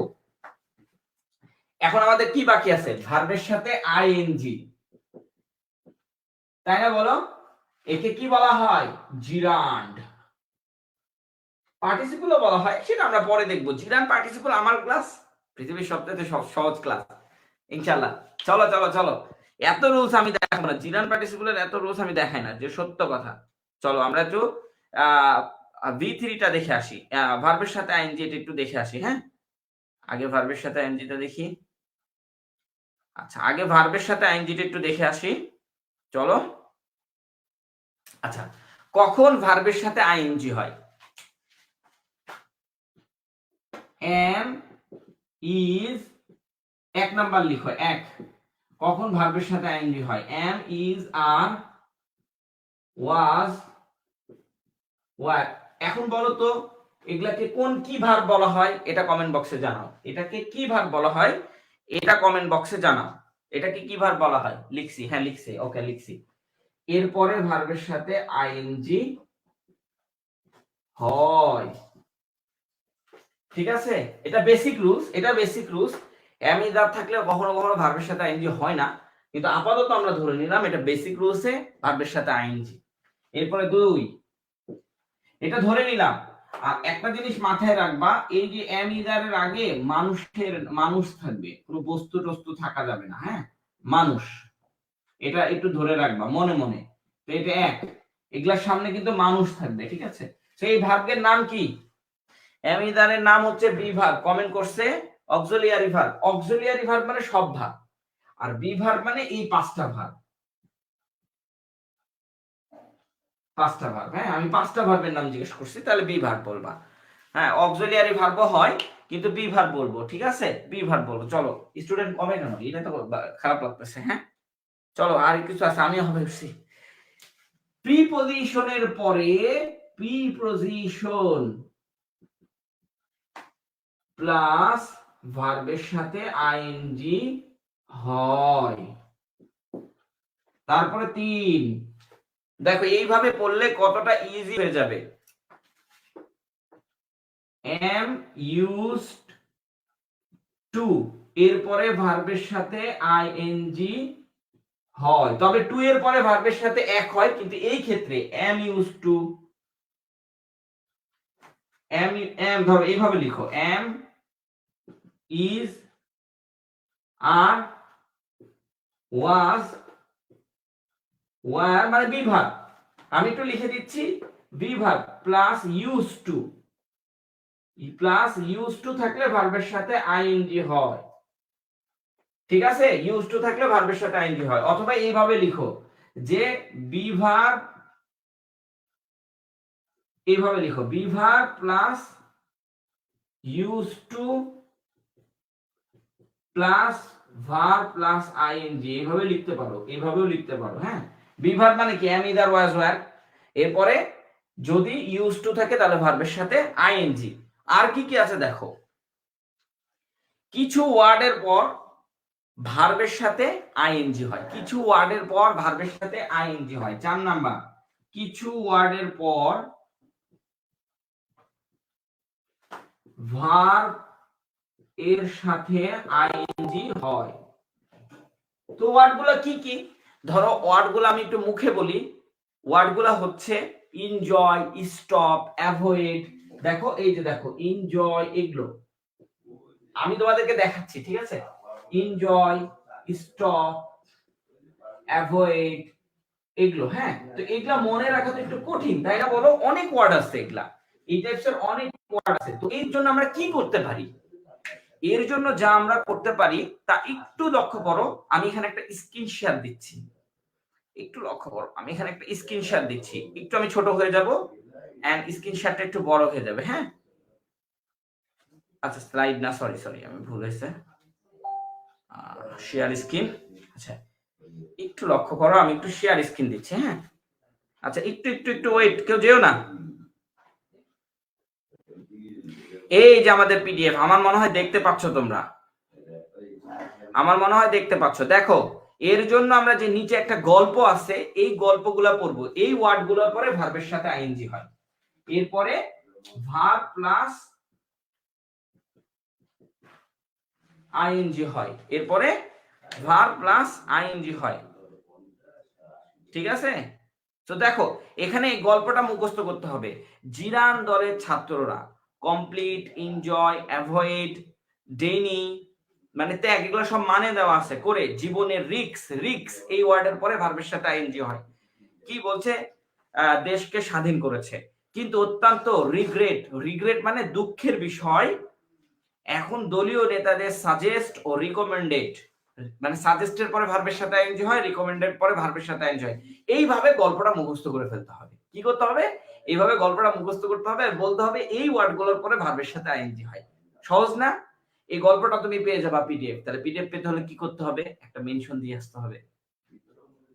এখন আমাদের কি বাকি আছে, ভার্বের সাথে আইএনজি, তাই না বলো? একে কি বলা হয়, জিরান্ড। পার্টিসিপলও বলা হয়, সেটা আমরা পরে দেখবো। জিরান্ড পার্টিসিপল আমার ক্লাস পৃথিবীর সবথেকে সহজ ক্লাস ইনশাআল্লাহ। চলো চলো চলো, এত রুলস আমি দেখাবো না, জিরান্ড পার্টিসিপলের এত রুলস আমি দেখাই না, যে সত্য কথা। চলো আমরা একটু V3টা দেখে আসি, ভার্বের সাথে আইএনজি এটা একটু দেখে আসি। হ্যাঁ আগে ভার্বের সাথে আইএনজিটা দেখি। আচ্ছা আগে ভার্বের সাথে আইএনজিটা একটু দেখে আসি, চলো। আচ্ছা কখন ভার্বের সাথে আইএনজি হয়, এম ইজ, 1 নাম্বার লিখো, 1 কখন ভার্বের সাথে আইএনজি হয়, am is are was were. এখন বলো তো এগুলাকে কোন কি ভার্ব বলা হয়, এটা কমেন্ট বক্সে জানাও। এটাকে কি ভার্ব বলা হয় এটা কমেন্ট বক্সে জানাও। এটাকে কি ভার্ব বলা হয়, লিখছি, হ্যাঁ লিখছি, ওকে লিখছি। এরপরে ভার্বের সাথে আইএনজি হয়, ঠিক আছে। এটা বেসিক রুলস, এটা বেসিক রুলস। এম ইজ আর থাকলে কখনো কখনো ভার্বের সাথে আইএনজি হয় না, কিন্তু আপাতত আমরা ধরে নিলাম এটা বেসিক রুলসে ভার্বের সাথে আইএনজি। এরপরে 2, এটা ধরে নিলাম। আর একটা জিনিস মাথায় রাখবা, এই যে এম ইদারের আগে মানুষ থাকবে, কোনো বস্তু টস্তু থাকা যাবে না। হ্যাঁ, মানুষ, এটা একটু ধরে রাখবা মনে মনে। তো এটা 1, এগুলার সামনে কিন্তু মানুষ থাকবে, ঠিক আছে? সেই ভার্বের নাম কি? এম ইদারের নাম হচ্ছে বি ভার্ব। কমেন্ট করছে অক্সিলিয়ারি ভার্ব। অক্সিলিয়ারি ভার্ব মানে সব ভার্ব, আর বি ভার্ব মানে এই 5টা ভার্ব। 5টা ভার্ব। হ্যাঁ, আমি 5টা ভার্বের নাম জিজ্ঞেস করছি, তাহলে বি ভার্ব বলবা। হ্যাঁ, অক্সিলিয়ারি ভার্বও হয়, কিন্তু বি ভার্ব বলবো, ঠিক আছে? বি ভার্ব বলবো। চলো, স্টুডেন্ট কমে কেন? এটা তো খারাপ লাগতেছে। হ্যাঁ, চলো আর কিছু আছে, আমি হবে প্রিপজিশনের পরে প্রিপজিশন প্লাস ভার্বের সাথে আইএনজি হয়। তারপরে 3, দেখো এইভাবে পড়লে কতটা ইজি হয়ে যাবে। am used to এরপরে ভার্বের সাথে আইএনজি হয়, তবে টু এর পরে ভার্বের সাথে এক হয়, কিন্তু এই ক্ষেত্রে am used to, am ধরো এইভাবে লিখো, am is are was were মানে বি ভার্ব। আমি একটু লিখে দিচ্ছি, B verb plus used to, plus used to থাকলে ভার্বের সাথে আইএনজি হয়, ঠিক আছে? used to থাকলে ভার্বের সাথে আইএনজি হয়। অথবা এইভাবে লিখো যে বি ভার্ব, এইভাবে লিখো B verb plus used to plus verb plus ING, এইভাবে লিখতে পারো, এইভাবেও লিখতে পারো। হ্যাঁ, বি ভার্ব মানে কি? am either was were, এরপরে যদি used to থাকে তাহলে ভার্বের সাথে আইএনজি। আর কি কি আছে দেখো, কিছু ওয়ার্ডের পর ভার্বের সাথে আইএনজি হয়, কিছু ওয়ার্ডের পর ভার্বের সাথে আইএনজি হয়। 4 নাম্বার, কিছু ওয়ার্ডের পর ভার্ব এর সাথে আইএনজি হয়। তো ওয়ার্ডগুলো কি কি? ধরো ওয়ার্ডগুলো আমি একটু মুখে বলি। ওয়ার্ডগুলো হচ্ছে এনজয়, স্টপ, অ্যাভয়েড। দেখো এই যে দেখো এনজয়, এগুলো আমি তোমাদেরকে দেখাচ্ছি, ঠিক আছে? এনজয়, স্টপ, অ্যাভয়েড, এগুলো। হ্যাঁ, তো এগুলা মনে রাখা তো একটু কঠিন, তাই না বলো? অনেক ওয়ার্ড আছে, এগুলা এই টাইপসের অনেক ওয়ার্ড আছে। তো এর জন্য আমরা কি করতে পারি? এর জন্য যা আমরা করতে পারি তা একটু লক্ষ্য করো। আমি এখানে একটা স্ক্রিন শেয়ার দিচ্ছি, একটু লক্ষ্য করো। আমি এখানে একটা স্ক্রিন শেয়ার দিচ্ছি, একটু আমি ছোট হয়ে যাব এন্ড স্ক্রিন শেয়ারটা একটু বড় হয়ে যাবে। হ্যাঁ, আচ্ছা স্লাইড না, সরি সরি আমি ভুল হয়েছে, শেয়ার স্ক্রিন। আচ্ছা একটু লক্ষ্য করো, আমি একটু শেয়ার স্ক্রিন দিচ্ছি। হ্যাঁ, আচ্ছা একটু একটু একটু ওয়েট, কেউ যেও না। এই যে আমাদের পিডিএফ, আমার মনে হয় দেখতে পাচ্ছ তোমরা, আমার মনে হয় দেখতে পাচ্ছ। দেখো এর জন্য আমরা যে নিচে একটা গল্প আছে, এই গল্পগুলা পড়বো। এই ওয়ার্ডগুলোর পরে ভার্বের সাথে আইএনজি হয়, এরপরে ভার্ব প্লাস আইএনজি হয়, এরপরে ভার্ব প্লাস আইএনজি হয়, ঠিক আছে? তো দেখো এখানে এই গল্পটা মুখস্থ করতে হবে। জিরান দলের ছাত্ররা, কমপ্লিট, এনজয়, অ্যাভয়েড, ডেনি মানে ত্যাগ, এগুলো সব মানে দেওয়া আছে করে। জীবনের রিক্স, রিক্স এই ওয়ার্ডের পরে ভার্বের সাথে আইএনজি হয়। কি বলছে? দেশকে স্বাধীন করেছে, কিন্তু অত্যন্ত রিগ্রেট, রিগ্রেট মানে দুঃখের বিষয়। এখন দলীয় নেতাদের সাজেস্ট ও রিকমেন্ডেড, মানে সাজেস্টের পরে ভার্বের সাথে আইএনজি হয়, রিকমেন্ডেড পরে ভার্বের সাথে আইএনজি হয়। এইভাবে গল্পটা মুখস্থ করে ফেলতে হবে। কি করতে হবে? এইভাবে গল্পটা মুখস্থ করতে হবে আর বলতে হবে এই ওয়ার্ডগুলোর পরে ভার্বের সাথে আইএনজি হয়। সহজ না? এই গল্পটা তুমি পেয়ে যাবা পিডিএফ। তাহলে পিডিএফ পেতে হলে কি করতে হবে? একটা মেনশন দিয়ে আসতে হবে।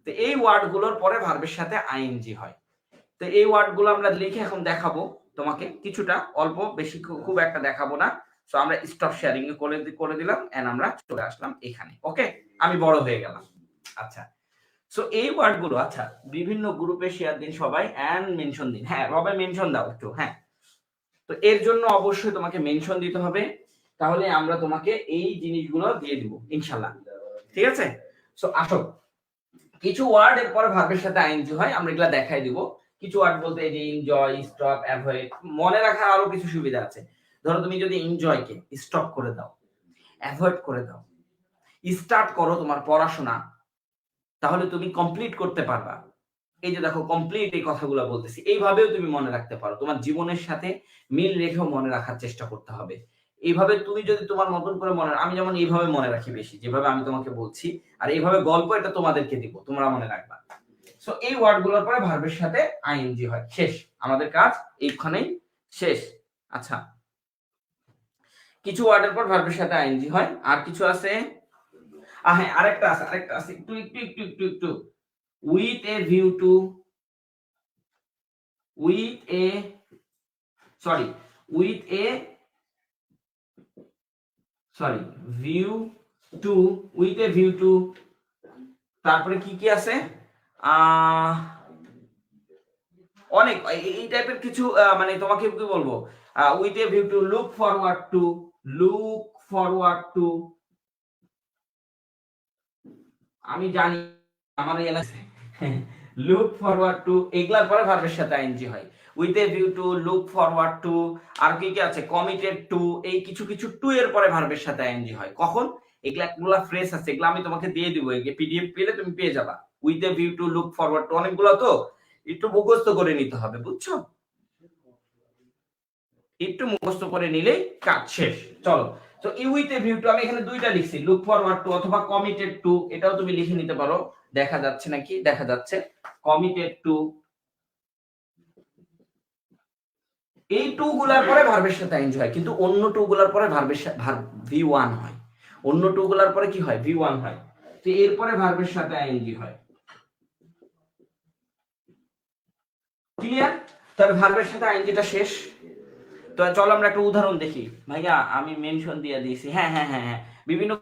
তো এই ওয়ার্ডগুলোর পরে ভার্বের সাথে আইএনজি হয়। তো এই ওয়ার্ডগুলো আমরা লিখে এখন দেখাবো তোমাকে, কিছুটা, অল্প বেশি খুব একটা দেখাবো না। সো আমরা স্টপ শেয়ারিং করে দিলাম এন্ড আমরা চলে আসলাম এখানে। ওকে, আমি বড় হয়ে গেলাম। আচ্ছা, সো এই ওয়ার্ডগুলো, আচ্ছা বিভিন্ন গ্রুপে শেয়ার দিন সবাই এন্ড মেনশন দিন। হ্যাঁ, রবে মেনশন দাও একটু। হ্যাঁ, তো এর জন্য অবশ্যই তোমাকে মেনশন দিতে হবে, তাহলে আমরা তোমাকে এই জিনিসগুলো দিয়ে দিব ইনশাআল্লাহ, ঠিক আছে? সো আসো, কিছু ওয়ার্ড এর পরে ভার্বের সাথে আইএনজি হয়, আমরা এগুলা দেখাই দিব। কিছু ওয়ার্ড বলতে এই যে এনজয়, স্টপ, অ্যাভয়েড, মনে রাখার আরো কিছু সুবিধা আছে। ধরো তুমি যদি এনজয়কে স্টপ করে দাও, অ্যাভয়েড করে দাও, স্টার্ট করো তোমার পড়াশোনা, তাহলে তুমি কমপ্লিট করতে পারবা। এই যে দেখো কমপ্লিট, এই কথাগুলো বলতেছি, এইভাবেও তুমি মনে রাখতে পারো। তোমার জীবনের সাথে মিল রেখেও মনে রাখার চেষ্টা করতে হবে। এইভাবে তুমি যদি তোমার মতন করে আমি যেমন এইভাবে মনে রাখি বেশি, যেভাবে আমি তোমাকে বলছি, আর এইভাবে গল্প এটা তোমাদেরকে দিব, তোমরা মনে রাখবা। সো এই ওয়ার্ডগুলোর পরে ভার্বের সাথে আইএনজি হয়। শেষ, আমাদের কাজ এইখানেই শেষ। আচ্ছা, কিছু ওয়ার্ডের পর ভার্বের সাথে আইএনজি হয়, আর কিছু আছে। হ্যাঁ, আরেকটা আছে একটু একটু একটু একটু একটু with a view to with a view to তারপরে কি কি আছে অনেক এই টাইপের কিছু, মানে তোমাকে কি বলবো, with a view to look forward to আমি জানি আমার look forward to এগুলার পরে ভার্বের সাথে আইএনজি হয়। with a view to, look forward to, আর কি কি আছে, committed to, এই কিছু কিছু টু এর পরে ভার্বের সাথে আইএনজি হয়। কখন? এগুলা ফ্রেজ আছে, এগুলা আমি তোমাকে দিয়ে দিব, এই পিডিএফ পেলে তুমি পেয়ে যাবা। with a view to, look forward to অনেকগুলো তো, একটু মুখস্থ করে নিতে হবে, বুঝছো? একটু মুখস্থ করে নিলেই কাজ শেষ। চলো, তো with a view to আমি এখানে দুইটা লিখছি, look forward to অথবা committed to, এটাও তুমি লিখে নিতে পারো। দেখা যাচ্ছে নাকি? দেখা যাচ্ছে। committed to, এই টু গুলার পরে ভার্বের সাথে আইএনজি হয়, কিন্তু অন্য টু গুলার পরে ভার্বের V1 হয়। অন্য টু গুলার পরে কি হয়? V1 হয়। তো এরপরে ভার্বের সাথে আইএনজি হয়। ক্লিয়ার? তবে ভার্বের সাথে আইএনজিটা শেষ। তো চলো আমরা একটা উদাহরণ দেখি। ভাইয়া আমি মেনশন দিয়ে দিয়েছি। হ্যাঁ হ্যাঁ হ্যাঁ হ্যাঁ, বিভিন্ন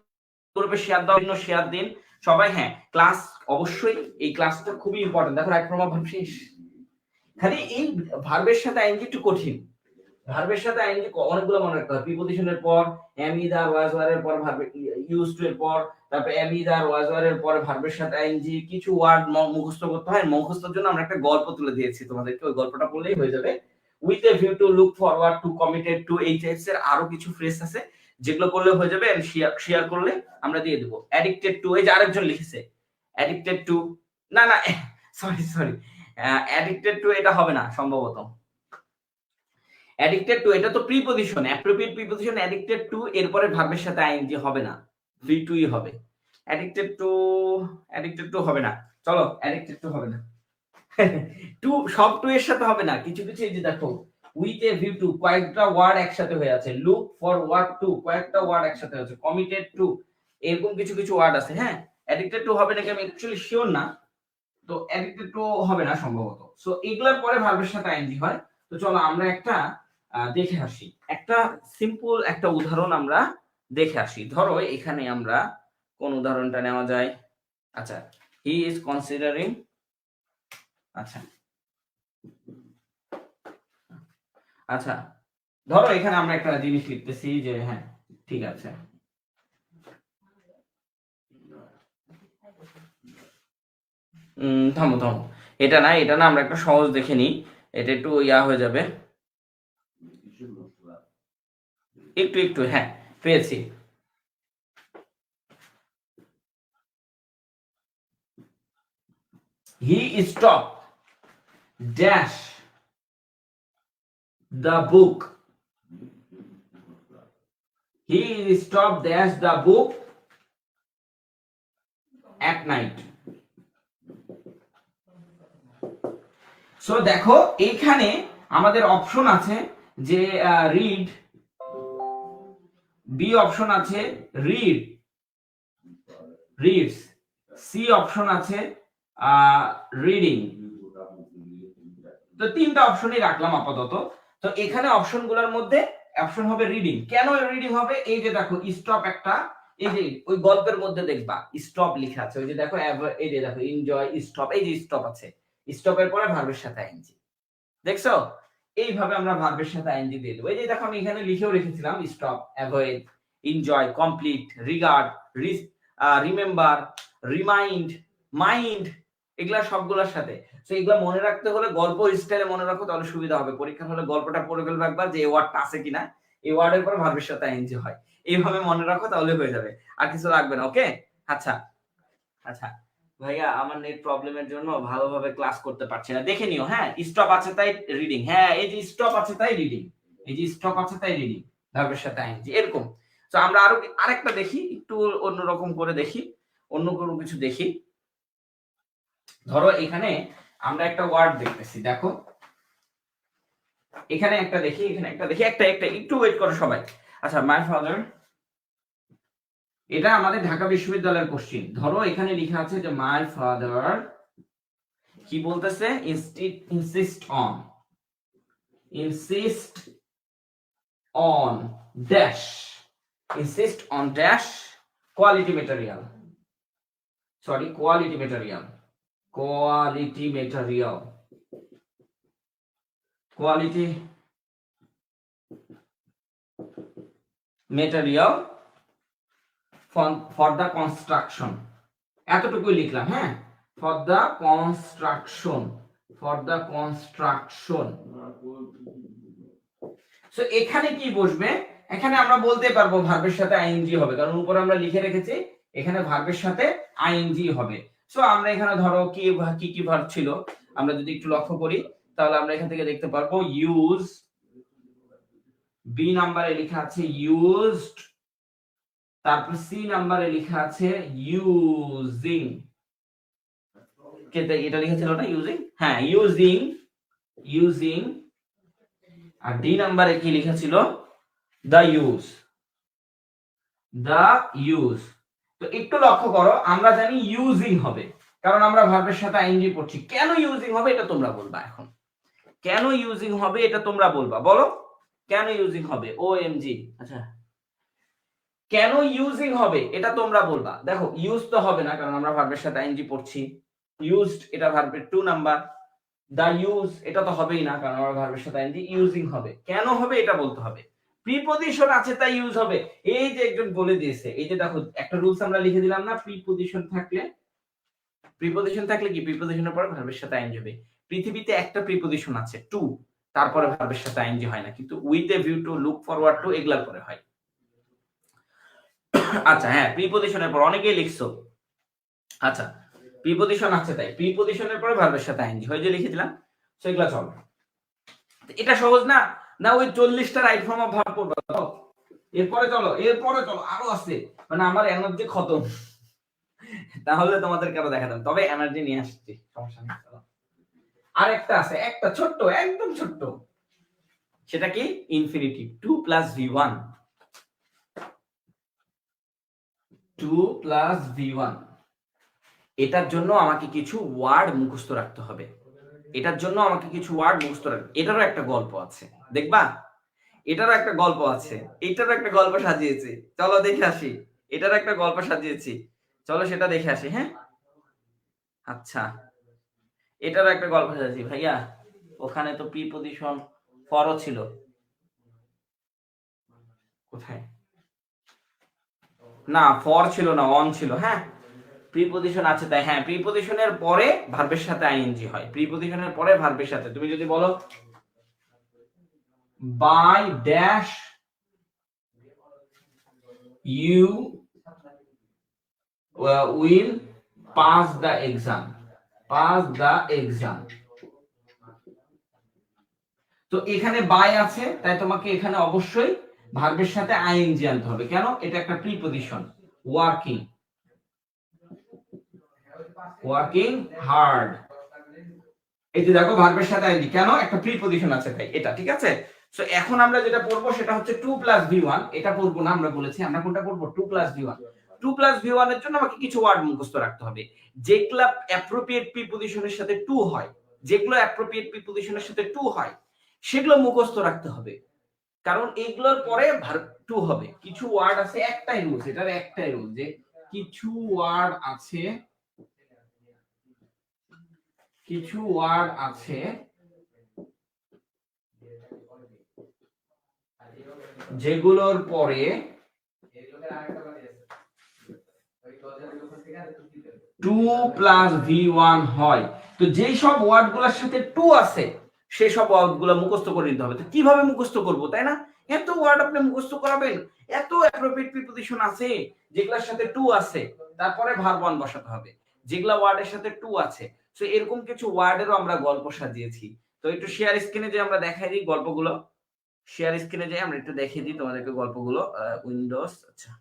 গ্রুপে শেয়ার দাও, বিভিন্ন শেয়ার দিন সবাই। হ্যাঁ, ক্লাস অবশ্যই, এই ক্লাসটা খুবই ইম্পর্টেন্ট। দেখো রাইট ফর্ম অফ ভার্ব শেষ। খালি এই ভার্বের সাথে আইএনজি একটু কঠিন। ভার্বের সাথে আইএনজি অনেকগুলো মনে রাখতে হয়। প্রিপজিশনের পর এম ইদার ওয়াজ ওয়ার এর পর ভার্ব ইউজ টু এর পর, তারপর এম ইদার ওয়াজ ওয়ার এর পর ভার্বের সাথে আইএনজি, কিছু ওয়ার্ড মুখস্থ করতে হয়। মুখস্থের জন্য আমরা একটা গল্প তুলে দিয়েছি তোমাদেরকে, ওই গল্পটা পড়লেই হয়ে যাবে। with a view to, look forward to, committed to, এই টাইপস এর আরো কিছু ফ্রেজ আছে, যেগুলো করলে হয়ে যাবে। এন্ড শেয়ার করলে আমরা দিয়ে দেব। addicted to, এই যে আরেকজন লিখেছে addicted to, না না সরি addicted to এটা হবে না সম্ভবত। addicted to এটা তো preposition, appropriate preposition. addicted to এরপরে ভার্বের সাথে আইএনজি হবে না, V2 ই হবে। addicted to হবে না। চলো, addicted to হবে না। টু সব টু এর সাথে হবে না, কিছু কিছু। এই যে দেখো with a view to, কয়েকটা ওয়ার্ড একসাথে হয়ে আছে। look forward to, কয়েকটা ওয়ার্ড একসাথে আছে। committed to, এরকম কিছু কিছু ওয়ার্ড আছে। হ্যাঁ, addicted to হবে নাকি আমি অ্যাকচুয়ালি শিওর না, তো addicted to হবে না সম্ভবত। সো এগুলোর পরে ভার্বের সাথে আইএনজি হয়। তো চলো আমরা একটা দেখে আসি, একটা সিম্পল একটা উদাহরণ আমরা দেখে আসি। ধরো এখানে আমরা কোন উদাহরণটা নেওয়া যায়? আচ্ছা, হি ইজ কনসিডারিং, আচ্ছা ধরো এখানে আমরা একটা জিনিস লিখতেছি যে, হ্যাঁ ঠিক আছে, থামো এটা না আমরা একটা সহজ দেখে নিই, এটা একটু হয়ে যাবে। একটু হ্যাঁ পেয়েছি। He stopped dash the book. He stopped dash the book at night. So দেখো এইখানে আমাদের অপশন আছে যে রিড, বি অপশন আছে রিডস, সি অপশন আছে রিডিং। তো তিনটা অপশনই রাখলাম আপাতত। তো এখানে অপশনগুলোর মধ্যে অপশন হবে রিডিং। কেন রিডিং হবে? এই যে দেখো স্টপ একটা, এই যে ওই গল্পের মধ্যে দেখবা স্টপ লেখা আছে, ওই যে দেখো, এই যে দেখো এনজয়, স্টপ, এই যে স্টপ আছে, স্টপের পরে ভার্বের সাথে আইএনজি। দেখছো, এইভাবে আমরা ভার্বের সাথে আইএনজি দিয়ে দেবো। এই যে দেখো আমি এখানে লিখেও রেখেছিলাম stop, avoid, enjoy, complete, regard, remember, remind, mind, এগুলা সবগুলোর সাথে। তো এগুলা মনে রাখতে হলে গল্প স্টাইলে মনে রাখো, তাহলে সুবিধা হবে। পরীক্ষার হলে গল্পটা পড়ে ফেলবে একবার, যে এই ওয়ার্ডটা আছে কিনা, এই ওয়ার্ডের পর ভার্বের সাথে আইএনজি হয়, এইভাবে মনে রাখো, তাহলে হয়ে যাবে, আর কিছু লাগবে না। ওকে, আচ্ছা আচ্ছা ভাইয়া, আমার নেট প্রবলেমের জন্য ভালোভাবে ক্লাস করতে পারছি না, দেখে নিও। হ্যাঁ, স্টপ আছে তাই রিডিং। হ্যাঁ, এই যে স্টপ আছে তাই রিডিং, এই যে স্টপ আছে তাই রিডিং, ভার্বের সাথে আইএনজি এরকম। তো আমরা আরেকটা দেখি, একটু অন্যরকম করে দেখি, অন্য কোনো কিছু দেখি। ধরো এখানে আমরা একটা ওয়ার্ড দেখতেছি, দেখো এখানে একটা দেখি, এখানে একটা দেখি, একটা একটু ওয়েট করো সবাই। আচ্ছা, মাই ফাদার, এটা আমাদের ঢাকা বিশ্ববিদ্যালয়ের কোশ্চেন। ধরো এখানে লেখা আছে যে মাই ফাদার কি বলতেছে, insist on dash, insist on dash quality material, quality material for the construction, এতটুকুই লিখলাম। হ্যাঁ, ফর দ্য কনস্ট্রাকশন। সো এখানে কি বসবে, এখানে আমরা বলতে পারবো ভার্বের সাথে আইএনজি হবে, কারণ উপরে আমরা লিখে রেখেছি এখানে ভার্বের সাথে আইএনজি হবে। সো আমরা এখানে ধরো কি কি ভার্ব ছিল, আমরা যদি একটু লক্ষ্য করি, তাহলে আমরা এখান থেকে দেখতে পারবো ইউজ, বি নাম্বারে লেখা আছে ইউজড, তারপর সি নাম্বারে লেখা আছে ইউজিং, এটা লিখেছিল না ইউজিং, হ্যাঁ ইউজিং, আর ডি নাম্বারে কি লেখা ছিল, দা ইউজ। তো একটু লক্ষ্য করো, আমরা জানি ইউজিং হবে, কারণ আমরা ভার্বের সাথে আইএনজি পড়ছি। কেন ইউজিং হবে এটা তোমরা বলবা, এখন কেন ইউজিং হবে এটা তোমরা বলবা, বলো কেন ইউজিং হবে, ওএমজি। আচ্ছা, কেন ইউজিং হবে এটা তোমরা বলবা। দেখো ইউজ তো হবে না, কারণ আমরা ভার্বের সাথে আইএনজি পড়ছি। ইউজড এটা ভার্বের 2 নাম্বার। দা ইউজ এটা তো হবেই না, কারণ আমরা ভার্বের সাথে আইএনজি। ইউজিং হবে, কেন হবে এটা বলতে হবে। প্রিপজিশন আছে তাই ইউজ হবে, এই যে একজন বলে দিয়েছে। এই যে দেখো একটা রুলস আমরা লিখে দিলাম না, প্রিপজিশন থাকলে কি প্রিপজিশনের পরে ভার্বের সাথে আইএনজি হবে। পৃথিবীতে একটা প্রিপজিশন আছে টু, তারপরে ভার্বের সাথে আইএনজি হয় না, কিন্তু with a view to, look forward to, এগুলার পরে হয়। আচ্ছা, হ্যাঁ, প্রিপজিশনের পর অনেকেই লিখছো। আচ্ছা, প্রিপজিশন আছে তাই প্রিপজিশনের পরে ভার্বের সাথে আইএনজি হয়, যে লিখে দিলাম। সো এগুলা চলো, এটা সহজ না, না ওই 40টা রাইট ফর্ম অফ ভার্ব পড়বা তো। এরপরে চলো আরো আছে, মানে আমার এনার্জি খতম, তাহলে তোমাদেরকে আরো দেখাতাম, তবে এনার্জি নিয়ে আসছি, সমস্যা নেই। চলো, আর একটা আছে, একটা ছোট্ট, একদম ছোট্ট, সেটা কি ইনফিনিটিভ, 2 + v1, 2 + v1। এটার জন্য আমাকে কিছু ওয়ার্ড মুখস্থ রাখতে হবে, এটারও একটা গল্প আছে, দেখবা, এটারও একটা গল্প আছে, এটারও একটা গল্প সাজিয়েছি, চলো দেখে আসি। এটারও একটা গল্প সাজিয়েছি, চলো সেটা দেখে আসি। হ্যাঁ, আচ্ছা, এটারও একটা গল্প সাজিয়েছি ভাইয়া। ওখানে তো প্রিপজিশন ফরও ছিল, কোথায়, না ফর ছিল না, অন ছিল। হ্যাঁ, প্রিপজিশন আছে তাই, হ্যাঁ, প্রিপজিশনের পরে ভার্বের সাথে আইএনজি হয়, প্রিপজিশনের পরে ভার্বের সাথে। তুমি যদি বলো by dash you will pass the exam, তো এখানে বাই আছে তাই তোমাকে এখানে অবশ্যই ভার্বের সাথে আইএনজি আনতে হবে। কেন, এটা একটা প্রিপজিশন, ওয়ার্কিং হার্ড, এই যে দেখো ভার্বের সাথে আইএনজি, কেন, একটা প্রিপজিশন আছে তাই এটা, ঠিক আছে। সো এখন আমরা যেটা পড়বো সেটা হচ্ছে 2 + v1, এটা পড়বো না, আমরা বলেছি আমরা কোনটা পড়বো, 2 + v1। 2 + v1 এর জন্য আমাকে কিছু ওয়ার্ড মুখস্থ রাখতে হবে, যেগুলো অ্যাপ্রোপ্রিয়েট প্রিপজিশনের সাথে টু হয়, সেগুলো মুখস্থ রাখতে হবে, কারণ এগুলোর পরে ভার্ব টু হবে। কিছু ওয়ার্ড আছে, একটাই রুলস, এটার একটাই রুল, যে কিছু ওয়ার্ড আছে যেগুলোর পরে 2 প্লাস v1 হয়। তো যেই সব ওয়ার্ড গুলোর সাথে 2 আছে সেই সব ওয়ার্ড গুলো মুখস্থ করে নিতে হবে। তো কিভাবে মুখস্থ করব, তাই না? এত ওয়ার্ড আপনি মুখস্থ করাবেন, এত অ্যাপ্রোপ্রিয়েট প্রিপোজিশন আছে যেগুলোর সাথে 2 আছে, তারপরে ভার্ব 1 বসাতে হবে যেগুলা ওয়ার্ডের সাথে 2 আছে। সো এরকম কিছু ওয়ার্ডেরও আমরা গল্প সাজিয়েছি। তো একটু শেয়ার স্ক্রিনে যে আমরা দেখাই দিই গল্পগুলো, শেয়ার স্ক্রিনে যে আমরা একটু দেখিয়ে দিই তোমাদেরকে গল্পগুলো। উইন্ডোজ, আচ্ছা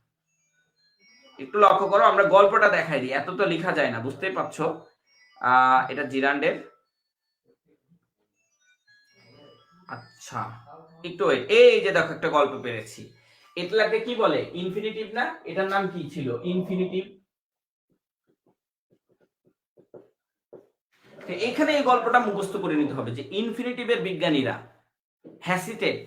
একটু লক্ষ্য করো, আমরা গল্পটা দেখাই দিই, এত তো লেখা যায় না, বুঝতেই পারছো। এটা জিরান্ডের। আচ্ছা একটু এই যে দেখো একটা গল্প পেরেছি। এটাকে কি বলে? ইনফিনিটিভ না? এটার নাম কি ছিল? ইনফিনিটিভ। এখানে এই গল্পটা মুখস্থ করে নিতে হবে যে ইনফিনিটিভের বিজ্ঞানীরা হ্যাসিটেট,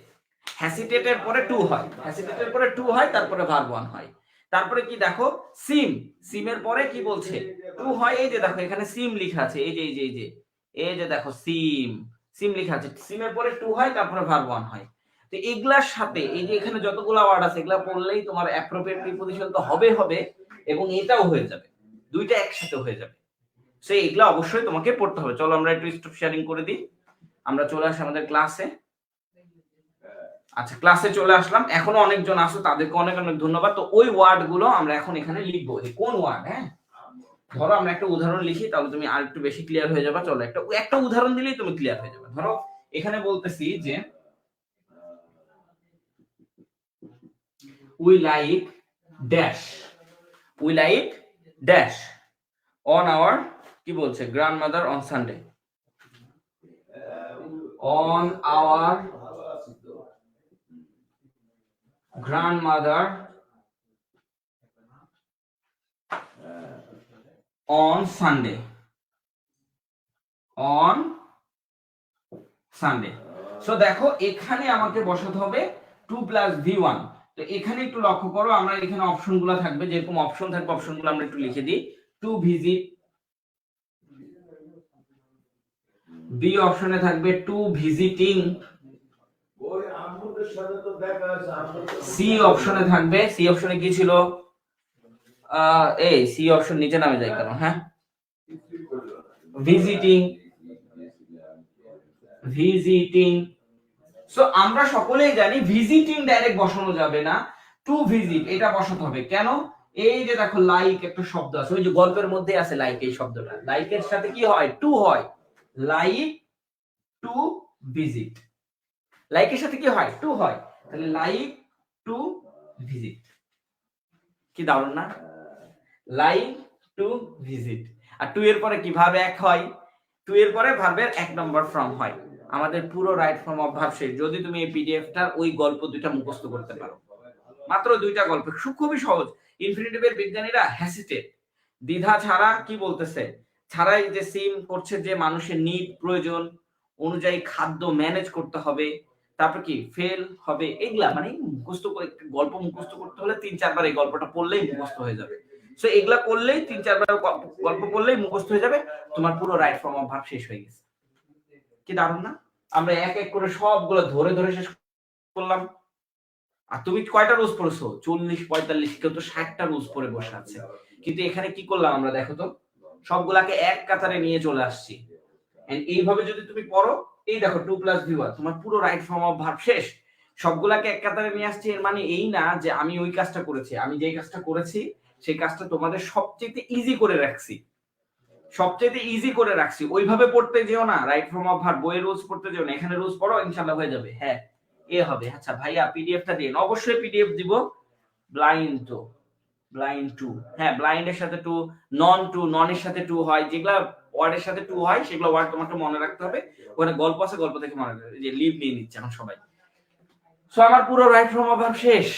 হ্যাসিটেটের পরে 2 হয়, হ্যাসিটেটের পরে 2 হয়, তারপরে ভার্ব 1 হয়। তারপরে কি দেখো, সিম, সিমের পরে কি বলছে? 2 হয়। এই যে দেখো এখানে সিম লেখা আছে, এই যে এই যে এই যে এই যে দেখো সিম, সিম লেখা আছে, সিমের পরে 2 হয়, তারপরে ভার্ব 1 হয়। তো এগুলার সাথে এই যে এখানে যতগুলো ওয়ার্ড আছে এগুলা পড়লেই তোমার অ্যাপ্রোপ্রিয়েট প্রিপোজিশন তো হবে হবে, এবং এটাও হয়ে যাবে, দুইটা একসাথে হয়ে যাবে। সো এগুলা অবশ্যই তোমাকে পড়তে হবে। চলো আমরা একটু স্টপ শেয়ারিং করে দিই, আমরা চলে আসি আমাদের ক্লাসে। আচ্ছা ক্লাসে চলে আসলাম, এখনো অনেকজন আসো, তাদেরকে অনেক অনেক ধন্যবাদ। তো ওই ওয়ার্ড গুলো আমরা এখন এখানে লিখবো, কোন ওয়ার্ড। হ্যাঁ ধরো আমরা একটা উদাহরণ লিখি, তাহলে তুমি আর একটু বেশি ক্লিয়ার হয়ে যাবে। চলো একটা উদাহরণ দিলেই তুমি ক্লিয়ার হয়ে যাবে। ধরো এখানে বলতেছি যে we like dash, we like dash on our, কি বলছে, grandmother on Sunday, on our grandmother on Sunday, on Sunday. So দেখো এখানে আমাকে বসাতে হবে 2 প্লাস v1। তো এখানে একটু লক্ষ্য করো, আমরা এখানে অপশনগুলো থাকবে, যেরকম অপশন থাকবে অপশনগুলো আমরা একটু লিখে দিই। টু ভিজিট, বি অপশনে থাকবে টু ভিজিটিং, সি অপশনে থাকবে, সি অপশনে কি ছিল, এই সি অপশন নিচে নামে যায় কেন? হ্যাঁ ভিজিটিং, ভিজিটিং। সো আমরা সকলেই জানি ভিজিটিং ডাইরেক্ট বসানো যাবে না, টু ভিজিট এটা বসাতে হবে। কেন? এই যে দেখো লাইক একটা শব্দ আছে, ওই যে গল্পের মধ্যে আছে লাইক, এই শব্দটা লাইকের সাথে কি হয়? টু হয়, লাইক টু ভিজিট, লাইকের সাথে কি হয়? টু হয়, তাহলে লাইক টু ভিজিট। কি দারুণ না? Like to visit. আর টু এর পরে কিভাবে এক হয়? টু এর পরে ভার্বের 1 নম্বর ফর্ম হয়। আমাদের পুরো রাইট ফর্ম অফ ভার্ব শেষ, যদি তুমি এই পিডিএফটার ওই গল্প দুইটা মুখস্থ করতে পারো, মাত্র দুইটা গল্প, খুবই সহজ। ইনফিনিটিভের বিজ্ঞানীরা হ্যাসিটেট, দ্বিধা ছাড়া, কি বলতেছে, ছাড়াই যে সিম করছে যে মানুষের নিড প্রয়োজন অনুযায়ী খাদ্য ম্যানেজ করতে হবে, তারপর কি ফেল হবে, এগুলা মানে মুখস্থ করে, গল্প মুখস্থ করতে হলে 3-4 বার এই গল্পটা পড়লেই মুখস্থ হয়ে যাবে। সো এগুলা করলেই 3-4 বার গল্প পড়লেই মুখস্থ হয়ে যাবে, তোমার পুরো রাইট ফর্ম অফ ভার্ব শেষ হয়ে গেছে। কি দারুণ না? আমরা এক এক করে সবগুলো ধরে ধরে শেষ করলাম। আর তুমি কয়টা রোজ পড়েছো? 40-45, কেউ তো 60টা রোজ পড়ে বসে আছে। কিন্তু এখানে কি করলাম আমরা, দেখো তো, সবগুলাকে এক কাতারে নিয়ে চলে আসছি। এন্ড এইভাবে যদি তুমি পড়ো, এই দেখো 2 প্লাস v1, তোমার পুরো রাইট ফর্ম অফ ভার্ব শেষ। সবগুলাকে এক কাতারে নিয়ে আসছি, এর মানে এই না যে আমি ওই কাজটা করেছি, আমি যেই কাজটা করেছি সেই কাজটা তোমাদের সবচেয়ে ইজি করে রাখছি, সবচেয়ে ইজি করে রাখছি। ওইভাবে পড়তে যেও না, রাইট ফর্ম অফ ভার্ব বইয়ের রুলস পড়তে যেও না, এখানে রুলস পড়ো, ইনশাআল্লাহ হয়ে যাবে। হ্যাঁ এ হবে। আচ্ছা ভাইয়া পিডিএফটা দিন, অবশ্যই পিডিএফ দিব। ব্লাইন্ড টু, ব্লাইন্ড টু, হ্যাঁ ব্লাইন্ডের সাথে টু, নন টু, ননের সাথে টু হয়, যেগুলা ওয়ার্ডের সাথে টু হয় সেগুলো ওয়ার্ড তোমাকে মনে রাখতে হবে। ওখানে গল্প আছে, গল্প থেকে মনে রাখবে। যে লিভ নিয়ে নিচ্ছে এখন সবাই। সো আমার পুরো রাইট ফর্ম অফ ভার্ব শেষ।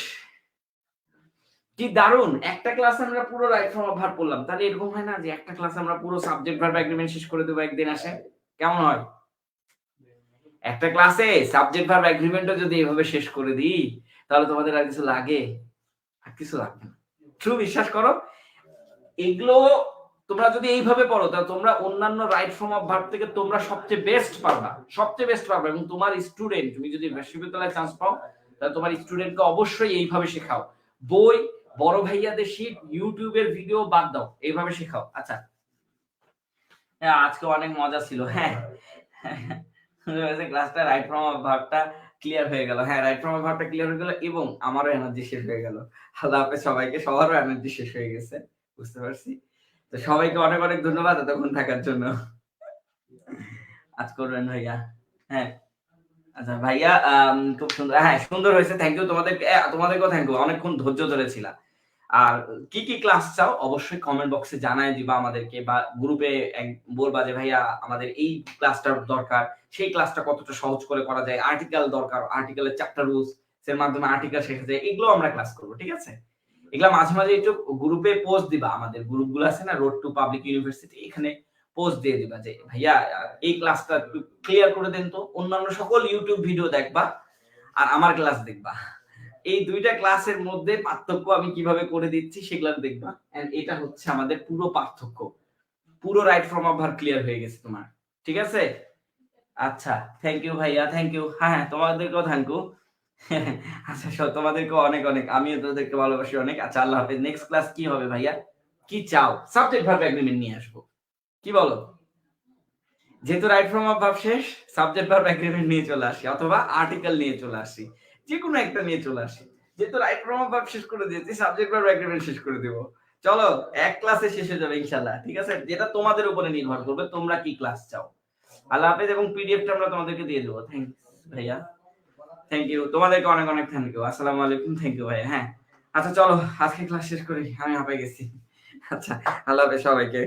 কি দারুন, একটা ক্লাসে আমরা পুরো রাইট ফর্ম অফ ভার্ব পড়লাম। তাহলে এরকম হয় না যে একটা ক্লাসে আমরা পুরো সাবজেক্ট ভার্ব এগ্রিমেন্ট শেষ করে দেবো একদিন আসে? কেমন হয়? একটা ক্লাসে সাবজেক্ট ভার্ব এগ্রিমেন্টও যদি এভাবে শেষ করে দিই, তাহলে তোমাদের আর কিছু লাগে? আর কিছু লাগবে না। ট্রু বিশ্বাস করো, এগুলো তোমরা যদি এইভাবে পড়ো, তাহলে তোমরা অন্যান্য রাইট ফর্ম অফ ভার্ব থেকে তোমরা সবচেয়ে বেস্ট পারবা, সবচেয়ে বেস্ট পারবা। এবং তোমার স্টুডেন্ট, তুমি যদি বিশ্ববিদ্যালয়ে চান্স পাও, তাহলে তোমার স্টুডেন্টকে অবশ্যই এইভাবে শেখাও। বই বড় ভাইয়াদের শীট, ইউটিউবের ভিডিও বাদ দাও, এইভাবে শেখাও। আচ্ছা, হ্যাঁ আজকে অনেক মজা ছিল। হ্যাঁ, ক্লাসটা রাইট ফ্রম ভার্বটা ক্লিয়ার হয়ে গেল। হ্যাঁ, রাইট ফ্রম ভার্বটা ক্লিয়ার হয়ে গেল এবং আমারও এনার্জি শেষ হয়ে গেল। আল্লাহ হাফেজ সবাইকে, সবারও এনার্জি শেষ হয়ে গেছে, বুঝতে পারছি। তো সবাইকে অনেক অনেক ধন্যবাদ এতক্ষণ থাকার জন্য। আজ করবেন ভাইয়া। হ্যাঁ, আচ্ছা ভাইয়া খুব সুন্দর। হ্যাঁ, সুন্দর হয়েছে। থ্যাংক ইউ তোমাদেরকে, তোমাদেরকেও থ্যাংক ইউ। অনেকক্ষণ ধৈর্য ধরেছিলা। আর কি, কি ক্লাস চাও অবশ্যই কমেন্ট বক্সে জানায় দিবা আমাদেরকে, বা গ্রুপে বলবা যে ভাইয়া আমাদের এই ক্লাসটার দরকার, সেই ক্লাসটা কতটা সহজ করে করা যায়, আর্টিকেল দরকার, আর্টিকেলের 4টা রুলস এর মাধ্যমে আর্টিকেল শেখা যায়, এগুলো আমরা ক্লাস করব, ঠিক আছে? এগুলা মাঝে, মাঝে একটু গ্রুপে পোস্ট দিবা। আমাদের গ্রুপগুলো আছে না, রোড টু পাবলিক ইউনিভার্সিটি, এখানে পোস্ট দিয়ে দিবা যে ভাইয়া এই ক্লাসটা একটু ক্লিয়ার করে দেন তো। অন্যান্য সকল ইউটিউব ভিডিও দেখবা আর আমার ক্লাস দেখবা। এই দুইটা ক্লাসের মধ্যে পার্থক্য আমি কিভাবে করে দিচ্ছি সেগুলো দেখবা। এন্ড এটা হচ্ছে আমাদের পুরো পার্থক্য। পুরো right from a verb clear হয়ে গেছে তোমার। ঠিক আছে? আচ্ছা, থ্যাংক ইউ ভাইয়া, থ্যাংক ইউ। হ্যাঁ, তোমাদেরকেও থ্যাংক ইউ। আচ্ছা, তোমাদেরকেও অনেক অনেক, আমিও তোদেরকে ভালোবাসি অনেক। আচ্ছা, আল্লাহ হাফেজ। নেক্সট ক্লাস কি হবে ভাইয়া? কি চাও? সাবজেক্ট ভার্ব এগ্রিমেন্ট নিয়ে আসবো। কি বলো? যেহেতু রাইট ফ্রম আ ভার্ব শেষ, সাবজেক্ট ভার্ব এগ্রিমেন্ট নিয়ে চলে আসি, অথবা আর্টিকেল নিয়ে চলে আসি, যে কোনো একটা নিয়ে চলে আসি। যেহেতু রাইট ফ্রম আ ভার্ব শেষ করে দিয়েছি, সাবজেক্ট ভার্ব এগ্রিমেন্ট শেষ করে দেব। চলো, এক ক্লাসে শেষ হয়ে যাবে ইনশাআল্লাহ। ঠিক আছে? যেটা তোমাদের উপরে নির্ভর করবে, তোমরা কি ক্লাস চাও। আল্লাহ হাফেজ, এবং পিডিএফটা আমরা তোমাদেরকে দিয়ে দেবো। থ্যাংকস ভাইয়া, থ্যাংক ইউ। তোমাদেরকে অনেক অনেক থ্যাংক ইউ। আসসালামু আলাইকুম, থ্যাংক ইউ ভাইয়া। হ্যাঁ, আচ্ছা চলো আজকে ক্লাস শেষ করি, আমি হাঁপাই গেছি। আচ্ছা, আল্লাহ হাফেজ সবাইকে।